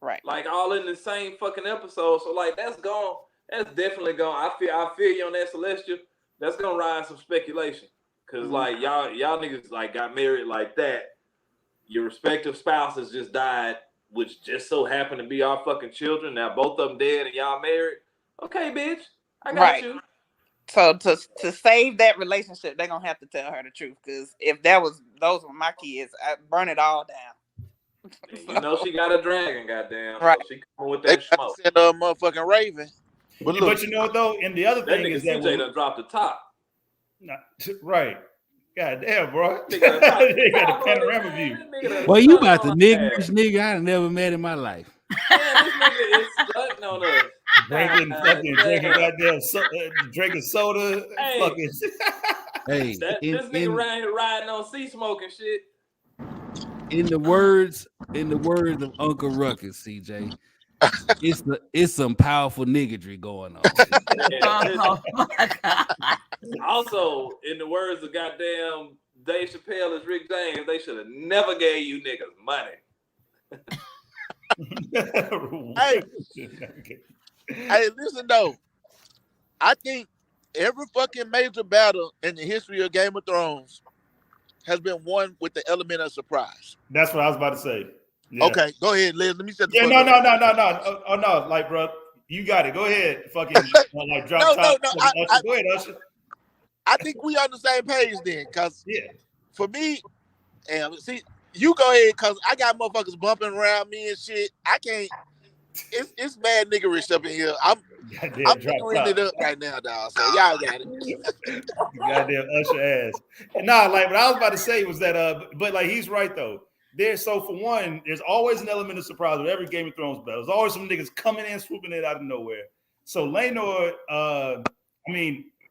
Right. Like all in the same fucking episode. So like that's gone. That's definitely gone. I feel you on that, Celestial. That's gonna rise some speculation. Cause like y'all niggas like got married like that. Your respective spouses just died, which just so happened to be our fucking children. Now both of them dead and y'all married. Okay, bitch. I got you. So to save that relationship, they're gonna have to tell her the truth. Cause if those were my kids, I'd burn it all down. You know she got a dragon, goddamn. Right. So she coming with that smoke. Send a motherfucking raven. But you know what though? And the other thing is that CJ done dropped the top. Right. God damn, bro. They got a panorama view. Well, you about the nigga I never met in my life. Man, this nigga is stuck on us. Drinking soda. Hey, fucking. Hey, this nigga around here riding on sea smoking shit. In the words of Uncle Ruckus, CJ, it's some powerful niggatry going on. Oh my God. Also, in the words of goddamn Dave Chappelle as Rick James, they should have never gave you niggas money. Hey, listen though. I think every fucking major battle in the history of Game of Thrones has been won with the element of surprise. That's what I was about to say. Yeah. Okay, go ahead, Liz. Let me set the No. Oh no, like, bro, you got it. Go ahead, fucking like drop top. Go ahead, Usher. I think we on the same page then, cause for me, and see, you go ahead, cause I got motherfuckers bumping around me and shit. I can't. It's mad niggerish up in here. I'm figuring it up right now, dog. So y'all got it. Goddamn Usher ass. Nah, like what I was about to say was that, but like he's right though. So for one, there's always an element of surprise with every Game of Thrones battle. There's always some niggas coming in, swooping it out of nowhere. So Laenor,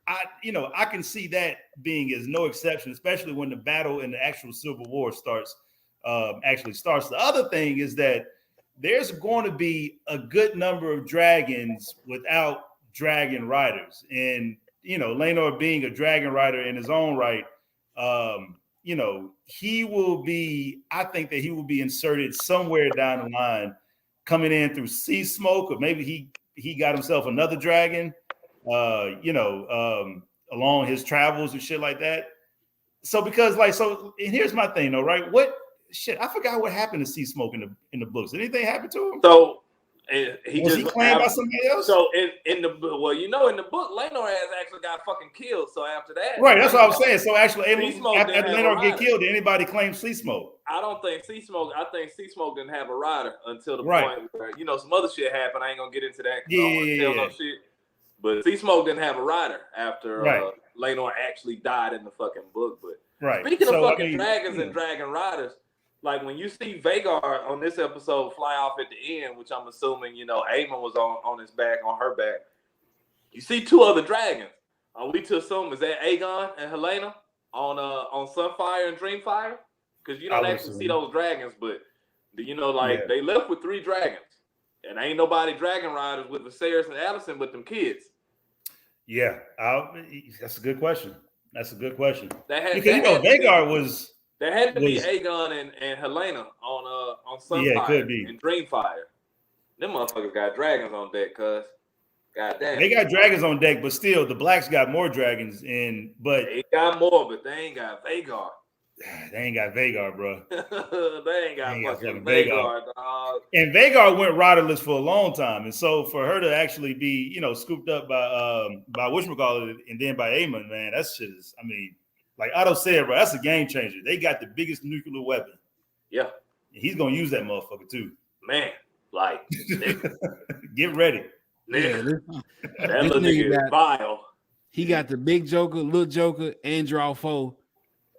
I can see that being as no exception, especially when the battle in the actual Civil War starts. The other thing is that there's going to be a good number of dragons without dragon riders, and Laenor being a dragon rider in his own right, he will be. I think that he will be inserted somewhere down the line, coming in through sea smoke, or maybe he got himself another dragon, along his travels and shit like that. So and here's my thing though, right? I forgot what happened to Sea Smoke in the books. Did anything happen to him? So And he was just he claimed by somebody else? So in the book, Laenor has actually got fucking killed. So after that, right, that's what I was saying. So actually, after didn't have Laenor a get rider. killed, did anybody claim Sea Smoke? I don't think Sea Smoke. I think Sea Smoke didn't have a rider until the Right. point where some other shit happened. I ain't gonna get into that because I don't want to Yeah. tell no shit. But Sea Smoke didn't have a rider after Right. Laenor actually died in the fucking book. But Right. speaking of fucking dragons and dragon riders, like when you see Vhagar on this episode fly off at the end, which I'm assuming Aemma was on his back, on her back. You see two other dragons. Are we to assume is that Aegon and Helena on Sunfire and Dreamfire? Because you don't actually see those dragons, but they left with 3 dragons, and ain't nobody dragon riders with Viserys and Alicent but them kids. Yeah, that's a good question. Because Vhagar was. There had to be Aegon and Helena on Sunfire and Dreamfire. Them motherfuckers got dragons on deck, cuz. Goddamn. They got dragons on deck, but still, the Blacks got more dragons but they got more, but they ain't got Vhagar. They ain't got Vhagar, bro. They ain't got fucking Vhagar, dog. And Vhagar went riderless for a long time, and so for her to actually be, scooped up by whatchamacallit and then by Aemon, man, that shit is. I mean, like Otto said, bro, that's a game changer. They got the biggest nuclear weapon. Yeah, he's gonna use that motherfucker too. Man, like, get ready. Nigga. That little nigga is vile. He got the big Joker, little Joker, and Draw 4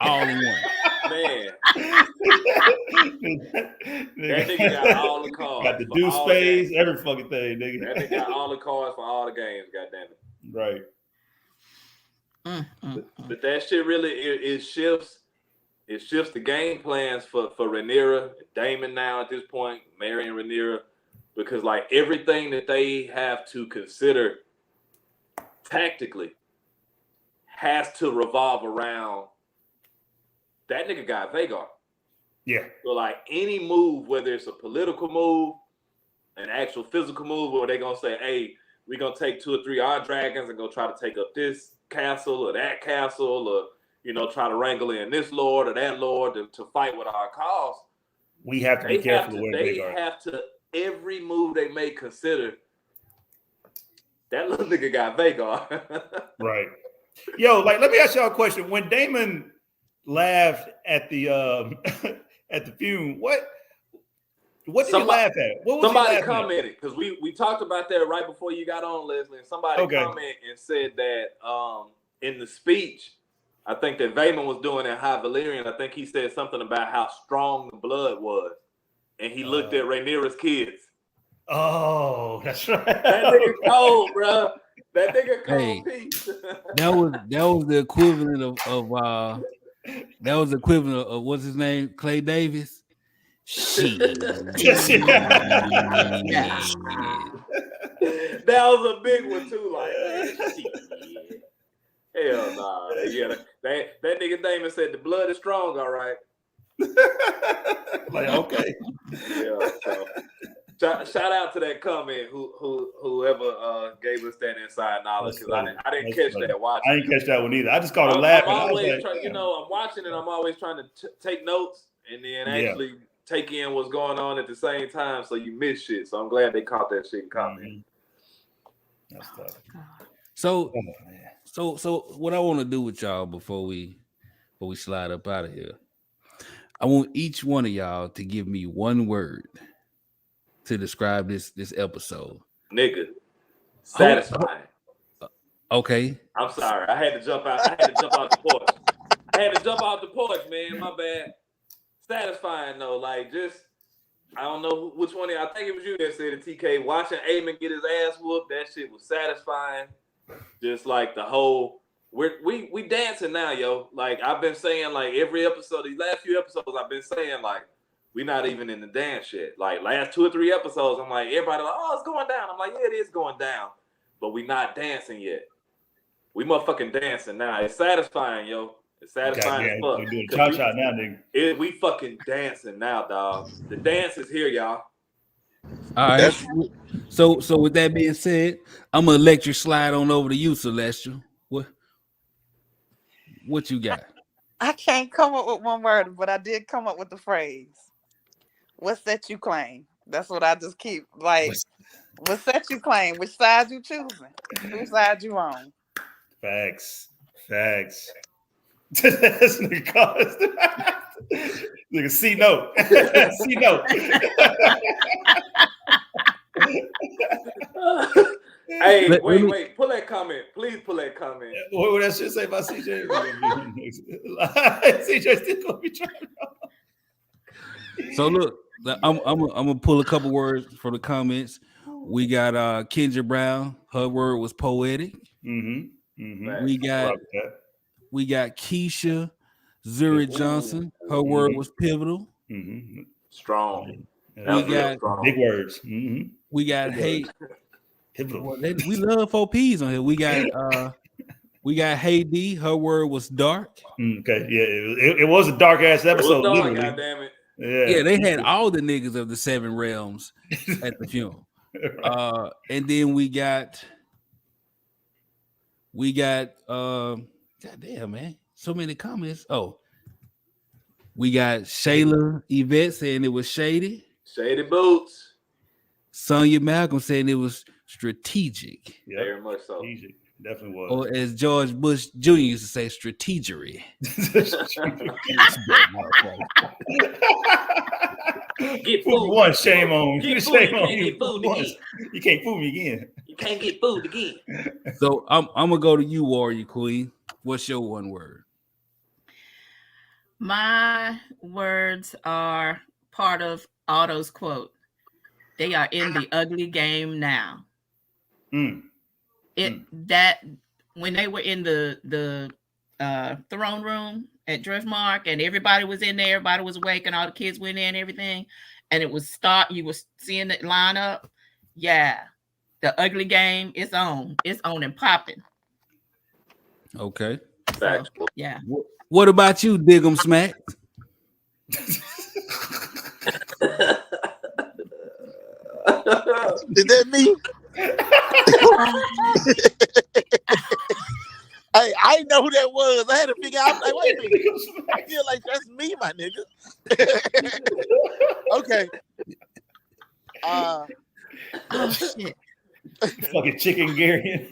all in one. Man. That nigga got all the cards. Got the deuce phase, every fucking thing, nigga. That nigga got all the cards for all the games, goddammit. Right. But that shit really it shifts the game plans for Rhaenyra, Daemon now at this point, Maury and Rhaenyra, because like everything that they have to consider tactically has to revolve around that nigga got Vhagar. Yeah. So like any move, whether it's a political move, an actual physical move, or they gonna say, hey, we're gonna take 2 or 3 odd dragons and go try to take up this castle or that castle, or try to wrangle in this lord or that lord to fight with our cause. We have to be careful with They Vhagar. have to every move they may consider. That little nigga got Vhagar. Right. Yo, like let me ask y'all a question. When Daemon laughed at the at the fume, what did he laugh at? What was somebody commented because we talked about that right before you got on, Leslie, and somebody commented and said that in the speech, I think that Vaemon was doing in High Valyrian, I think he said something about how strong the blood was, and he looked at Rhaenyra's kids. Oh, that's right. That nigga cold, bro. That nigga cold piece. That was the equivalent of what's his name, Clay Davis. Shit. That was a big one too. Like, shit. Hell nah. Yeah, that nigga Daemon said the blood is strong. All right. Like okay. Yeah. So shout out to that comment. Whoever gave us that inside knowledge, because I didn't catch that. Watch. I didn't catch that one either. I just caught a laugh. I'm always trying. I'm watching it. I'm always trying to take notes and then actually take in what's going on at the same time, so you miss shit. So I'm glad they caught that shit and comment. That's tough. So what I want to do with y'all before we slide up out of here, I want each one of y'all to give me one word to describe this episode. Nigga, satisfying. Okay. I'm sorry. I had to jump out. The porch. Man. My bad. Satisfying though, like just I don't know which one. I think it was you that said it, TK. Watching Aemon get his ass whooped, that shit was satisfying. Just like the whole we dancing now, yo. Like I've been saying, like every episode, these last few episodes, I've been saying like we're not even in the dance yet. Like last 2 or 3 episodes, I'm like everybody like, oh, it's going down. I'm like, yeah, it is going down, but we not dancing yet. We motherfucking dancing now. It's satisfying, yo. It's satisfying as fuck. We're doing cha-cha now, nigga. We fucking dancing now, dog. The dance is here, y'all. All right. So with that being said, I'm gonna electric slide on over to you, Celestial. What you got? I can't come up with one word, but I did come up with the phrase. What's that you claim? That's what I just keep like. What set you claim? Which side you choosing? Whose side you on? Facts. That's nigga C note. C note. Hey, wait. Pull that comment. Please pull that comment. What would that shit say about CJ? CJ still gonna be trying. So look, I'm gonna pull a couple words from the comments. We got Kendra Brown. Her word was poetic. We got Keisha Zuri Johnson. Her word was pivotal. Strong. We got big words. We got hate. Pivotal. Well, we love 4Ps on here. We got Hey D. Her word was dark. Okay, yeah, it was a dark ass episode. God damn it. Yeah, they had all the niggas of the 7 realms at the funeral. And then we got God damn, man, so many comments. Oh, we got Shayla Yvette saying it was shady. Shady boots. Sonia Malcolm saying it was strategic. Yeah, very much so. Strategic. Definitely was. Or as George Bush Jr. used to say, strategery. Get food. One, shame on you. Shame on you. You can't fool me again. You can't get food again. So I'm gonna go to you, Warrior Queen. What's your one word? My words are part of Otto's quote. They are in the ugly game now. That when they were in the throne room at Driftmark and everybody was in there, everybody was awake and all the kids went in and everything, and it was you were seeing it line up. Yeah, the ugly game is on. It's on and popping. Okay. So, yeah. What about you, Dig'em Smack? Is that me? I didn't know who that was. I had to figure out. Like, wait a minute. I feel like that's me, my nigga. Okay. Oh shit. Fucking chicken Gary.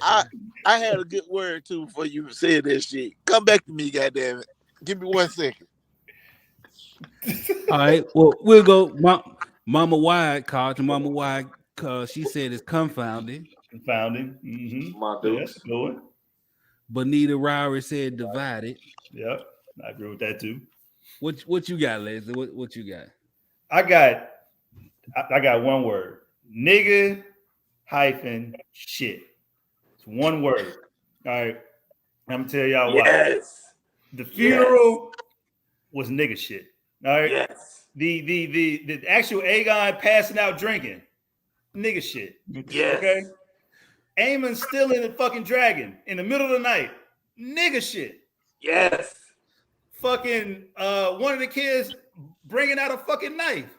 I had a good word too before you said that shit. Come back to me, goddammit. Give me 1 second. All right. Well, we'll go. Mama Wide called to Mama Wide because she said it's confounding. My dude. Yeah, Bonita Rowry said divided. Yep, I agree with that too. What you got, Leslie? What you got? I got one word. Nigga hyphen shit. It's one word. All right. I'm gonna tell y'all why. Yes. The funeral was nigga shit. All right. Yes. The actual Aegon passing out drinking. Nigga shit. Yes. Okay. Aemon stealing the fucking dragon in the middle of the night. Nigga shit. Yes. Fucking one of the kids bringing out a fucking knife.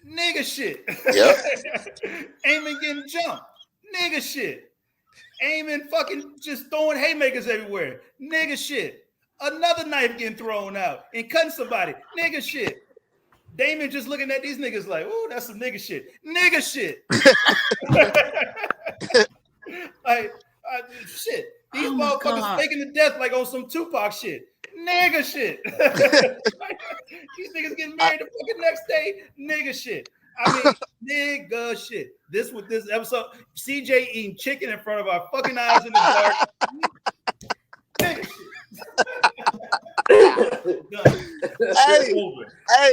Nigga shit. Yep. Aemon getting jumped. Nigga shit. Aemon fucking just throwing haymakers everywhere. Nigga shit. Another knife getting thrown out and cutting somebody. Nigga shit. Daemon just looking at these niggas like, oh, that's some nigga shit. Nigga shit. Shit. These motherfuckers faking to death like on some Tupac shit. Nigga shit. These niggas getting married the fucking next day. Nigga shit. I mean, nigga shit. This episode, CJ eating chicken in front of our fucking eyes in the dark. Nigga shit.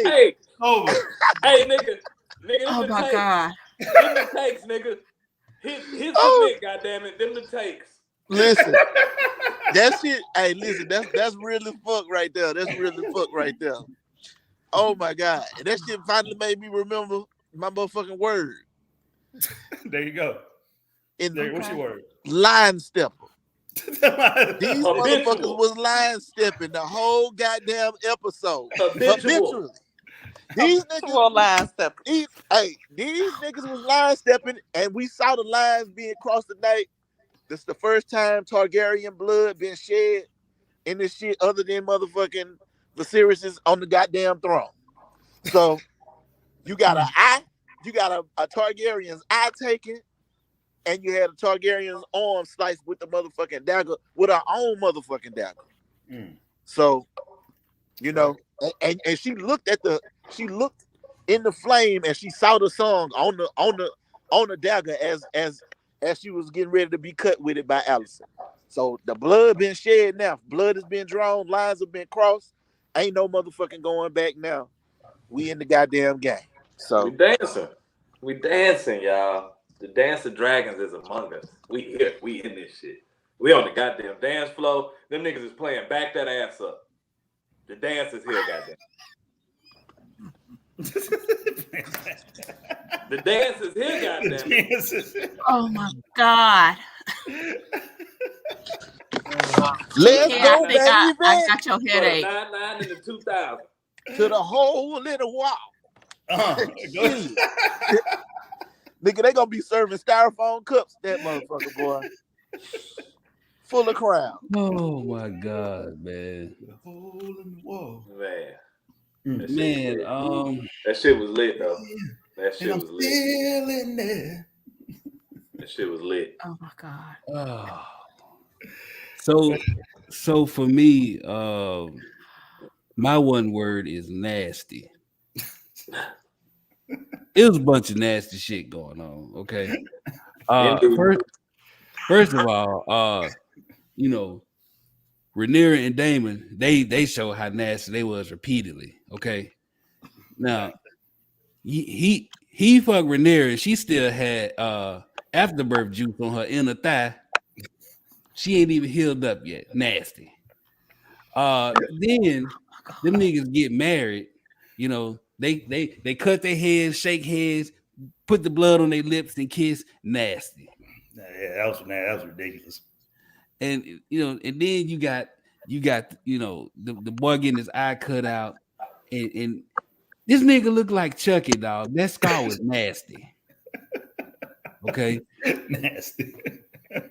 Hey. Over. Hey, nigga. Oh my God. Them the takes, nigga. His the goddammit. Them the takes. Listen, that shit. Hey, listen, that's really fuck right there. That's really fuck right there. Oh my God, and that shit finally made me remember my motherfucking word. There you go. What's your word? Line stepper. These motherfuckers was line stepping the whole goddamn episode. Habitually. These niggas line stepping. These niggas was line stepping, and we saw the lines being crossed tonight. This is the first time Targaryen blood been shed in this shit other than motherfucking Viserys is on the goddamn throne. So you got an eye, you got a Targaryen's eye taken, and you had a Targaryen's arm sliced with the motherfucking dagger, with her own motherfucking dagger. So, you know, and she looked in the flame, and she saw the song on the dagger as she was getting ready to be cut with it by Alicent. So the blood been shed now. Blood has been drawn. Lines have been crossed. Ain't no motherfucking going back now. We in the goddamn game. So we dancing, y'all. The dance of dragons is among us. We here. We in this shit. We on the goddamn dance floor. Them niggas is playing back that ass up. The dance is here, goddamn. The dance is here, goddamn. Oh my God. Let's go, baby. I got your headache. 99 in the 2000. To the whole little wall. Nigga, they gonna be serving styrofoam cups, that motherfucker, boy. Full of crown. Oh my God, man. The hole in the wall. Man. That shit was lit though. That shit was lit. Still in there. That shit was lit. Oh my God. So for me, my one word is nasty. It was a bunch of nasty shit going on. Okay. First of all, you know, Rhaenyra and Daemon, they show how nasty they was repeatedly. Okay. Now he fucked Rhaenyra and she still had afterbirth juice on her inner thigh. She ain't even healed up yet. Nasty. Then them niggas get married, you know, they cut their heads, shake heads, put the blood on their lips and kiss. Nasty. Yeah, that was ridiculous. And you know, and then you got you know the boy getting his eye cut out, and this nigga looked like Chucky, dog. That scar was nasty. Okay, nasty.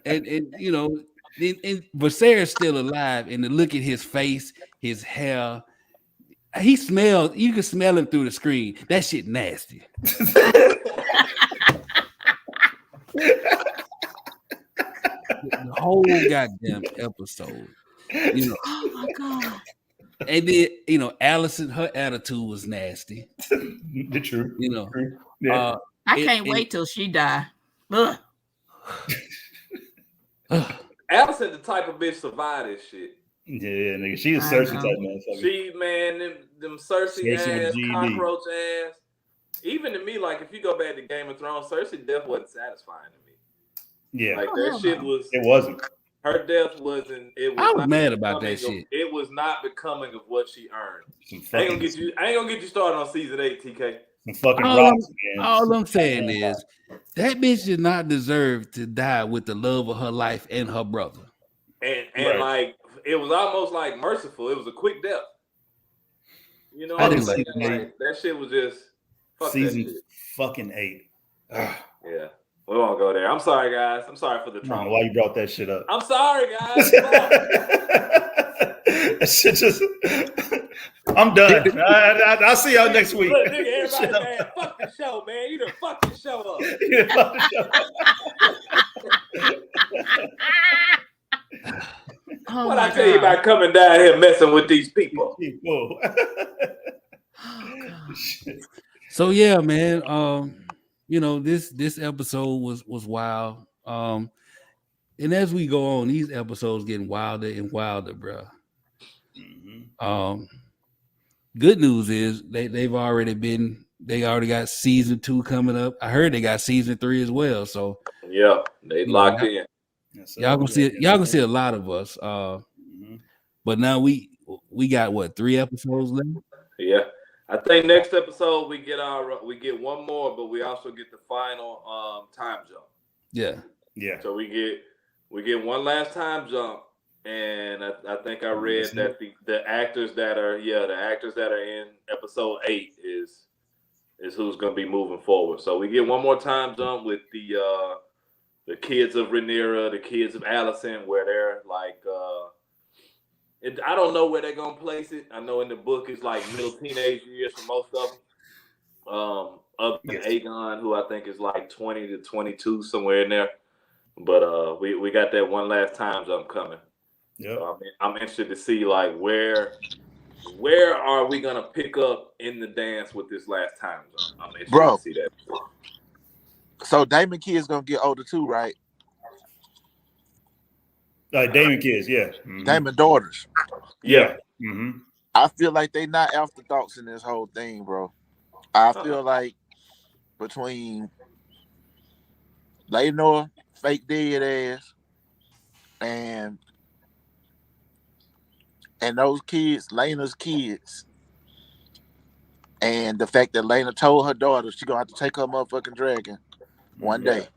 And you know, and Viserys still alive, and to look at his face, his hair, he smells. You can smell him through the screen. That shit nasty. The whole goddamn episode, you know. Oh my God. And then, you know, Alicent, her attitude was nasty. The truth. You know. Yeah. I can't wait till she die. Ugh. Alicent the type of bitch survive this shit. Yeah, nigga. She is Cersei type motherfucker. She, man, them Cersei ass, cockroach ass. Even to me, like, if you go back to Game of Thrones, Cersei death wasn't satisfying to me. Yeah. Like, that shit was... It wasn't. Her death wasn't... I was mad about that shit. It was not becoming of what she earned. I ain't gonna get you started on season 8, TK. Some fucking rocks, man. All I'm saying is, that bitch did not deserve to die with the love of her life and her brother. And right. Like, it was almost like merciful. It was a quick death. You know what I'm saying? Like, that shit was just... Season fucking 8. Ugh. Yeah. We won't go there. I'm sorry, guys. I'm sorry for the trauma. Why you brought that shit up? I'm sorry, guys. That shit just... I'm done. I'll see y'all next week. Look, nigga, everybody, man, fuck the show, man. You done fucked the show up. You done fucked the show up. Oh, what I tell you about coming down here messing with these people? So yeah, man. You know, this episode was wild. And as we go on, these episodes getting wilder and wilder, bro. Mm-hmm. Good news is they already got season 2 coming up. I heard they got season 3 as well. So yeah, they locked in. Y'all gonna see a lot of us. But now we got what, 3 episodes left? Yeah. I think next episode we get one more, but we also get the final time jump. Yeah. So we get one last time jump, and I think I read that the actors that are in episode 8 is who's going to be moving forward. So we get one more time jump with the kids of Rhaenyra, the kids of Alicent, where they're like I don't know where they're gonna place it. I know in the book it's like middle teenage years for most of them. Other than Aegon, who I think is like 20 to 22, somewhere in there. But we got that one last time jump coming. Yeah. So I'm interested to see like where are we gonna pick up in the dance with this last time jump. I'm interested to see that. So Daemon kids gonna get older too, right? Daemon kids, yeah. Mm-hmm. Daemon daughters. Yeah. Mm-hmm. I feel like they not afterthoughts in this whole thing, bro. I feel like between Laenor, fake dead ass, and those kids, Laena's kids, and the fact that Laena told her daughter she gonna have to take her motherfucking dragon one day.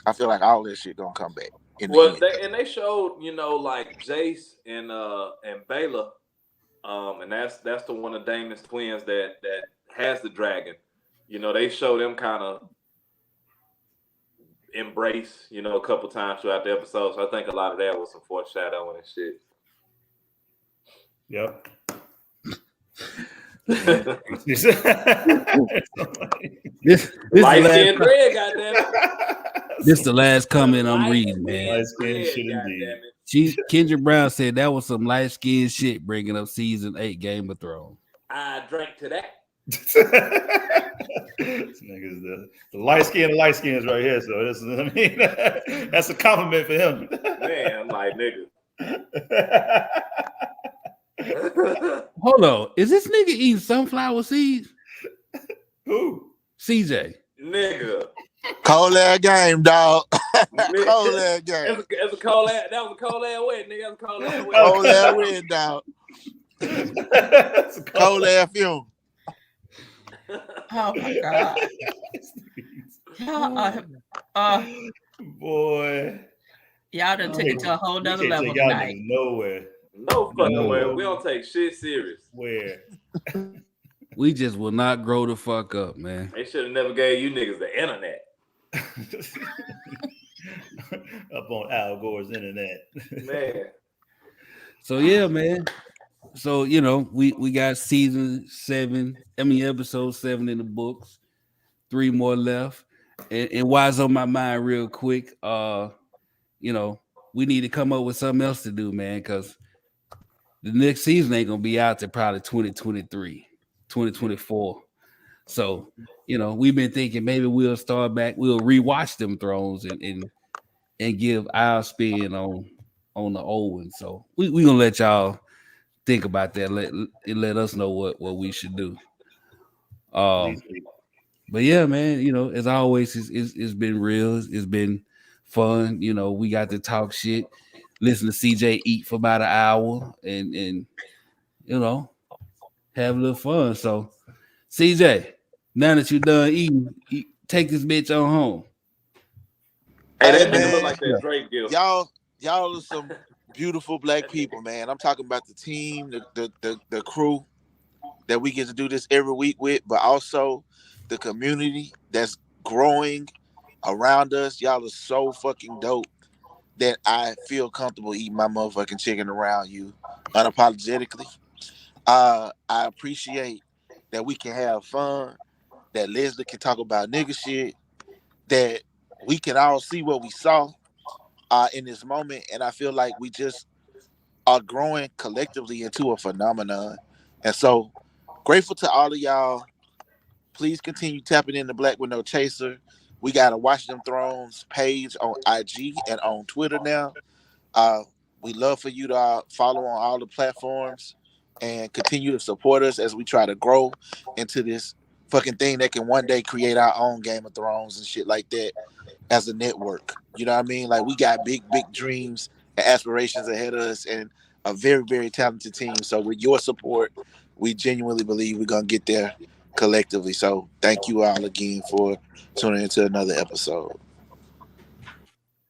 I feel like all this shit gonna come back. They showed, like Jace and Baela, and that's the one of Daemon's twins that has the dragon. They show them kind of embrace, a couple times throughout the episode. So I think a lot of that was some foreshadowing and shit. Yep. This light-skinned red, goddamn. This the last comment I'm reading, man. Light-skinned shit indeed. Kendra Brown said that was some light-skinned shit bringing up season 8 Game of Thrones. I drank to that. This nigga's the light skins right here. So this is, that's a compliment for him. Man, I'm like, nigga. Hold on. Is this nigga eating sunflower seeds? Who? CJ. Nigga. Cold ass game, dog. Cold ass game. That was a cold ass win, nigga. That was a cold ass win. Cold ass win, dog. Cold ass fume. Oh my God. Boy. Y'all done took it to a whole nother level tonight. Nowhere. No fucking way. We don't take shit serious. Where? We just will not grow the fuck up, man. They should have never gave you niggas the internet. Up on Al Gore's internet. Man. So yeah, man. So we got episode 7 in the books, 3 more left. And why's on my mind real quick, we need to come up with something else to do, man, because the next season ain't gonna be out to probably 2023, 2024. So, we've been thinking maybe we'll start back, we'll rewatch them Thrones and give our spin on the old one. So we gonna let y'all think about that. Let us know what we should do. But yeah, man, as always, it's been real. It's been fun. We got to talk shit, listen to CJ eat for about an hour, and have a little fun. So, CJ, now that you're done eating, take this bitch on home. Hey, that nigga look like that Drake gift. Y'all are some beautiful black people, man. I'm talking about the team, the crew that we get to do this every week with, but also the community that's growing around us. Y'all are so fucking dope that I feel comfortable eating my motherfucking chicken around you unapologetically. I appreciate that we can have fun, that Leslie can talk about nigga shit, that we can all see what we saw in this moment, and I feel like we just are growing collectively into a phenomenon. And so grateful to all of y'all. Please continue tapping in the Black with No Chaser. We got a Watch Them Thrones page on IG and on Twitter now. We love for you to follow on all the platforms and continue to support us as we try to grow into this fucking thing that can one day create our own Game of Thrones and shit like that as a network. You know what I mean? Like, we got big dreams and aspirations ahead of us and a very, very talented team. So with your support, we genuinely believe we're going to get there collectively. So thank you all again for tuning into another episode.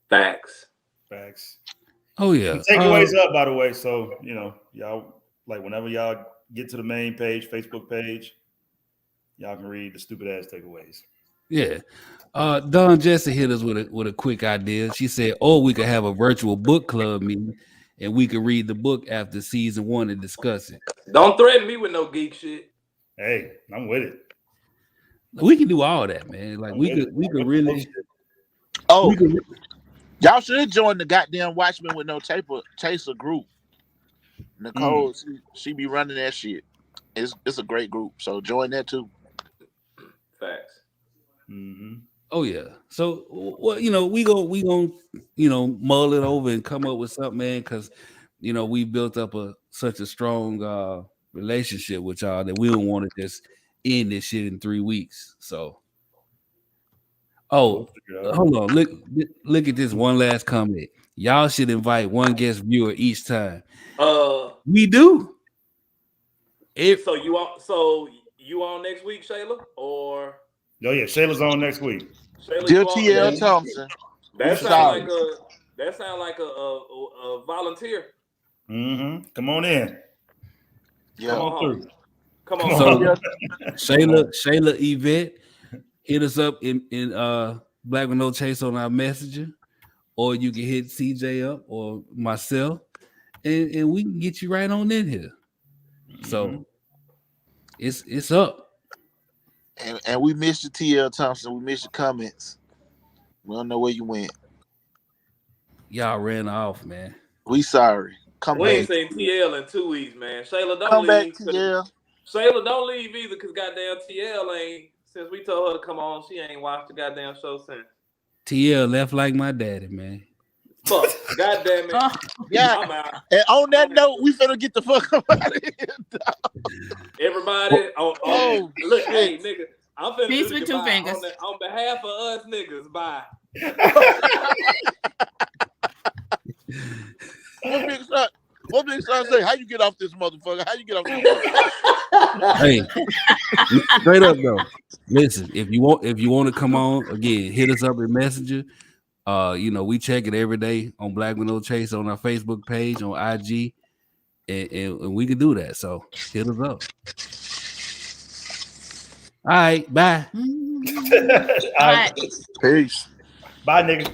Facts. Oh yeah. Takeaways up, by the way. So, y'all, like, whenever y'all get to the main page, Facebook page, y'all can read the stupid ass takeaways. Yeah. Dawn Jesse hit us with a quick idea. She said, we could have a virtual book club meeting and we could read the book after season 1 and discuss it. Don't threaten me with no geek shit. Hey, I'm with it. We can do all that, man. Like we could really. Oh, y'all should join the goddamn Watchmen with no chaser group. Nicole, she be running that shit. It's a great group, so join that too. Facts. Mm-hmm. Oh yeah. So well, we gonna mull it over and come up with something, man, because we built up such a strong relationship with y'all that we don't want to just end this shit in 3 weeks. So hold on, look at this one last comment. Y'all should invite one guest viewer each time. We do. So you on next week, Shayla? Or yeah, Shayla's on next week. Dear T.L. Thompson. That sounds like a volunteer. Mm-hmm. Come on in. Yeah. Come on through. Come on. So Shayla Yvette, hit us up in Black with No Chase on our messenger, or you can hit CJ up or myself, and we can get you right on in here. So it's up. And we missed you, T.L. Thompson. We missed your comments. We don't know where you went. Y'all ran off, man. We sorry. We ain't seen TL in 2 weeks, man. Shayla, don't come leave. Back, TL. Shayla, don't leave either, because goddamn TL ain't, since we told her to come on, she ain't watched the goddamn show since. TL left like my daddy, man. Fuck. Goddamn it. Yeah. I'm out. And on that note, we finna get the fuck out of here. Everybody, look, hey, nigga, I'm finna Peace do with the 2 goodbye fingers. on behalf of us niggas. Bye. What Big Son say? How you get off this motherfucker? How you get off this motherfucker? Hey, straight up though. Listen, if you want to come on again, hit us up in Messenger. We check it every day on Black with No Chase on our Facebook page, on IG, and we can do that. So hit us up. All right, bye. All right. Peace. Bye, nigga.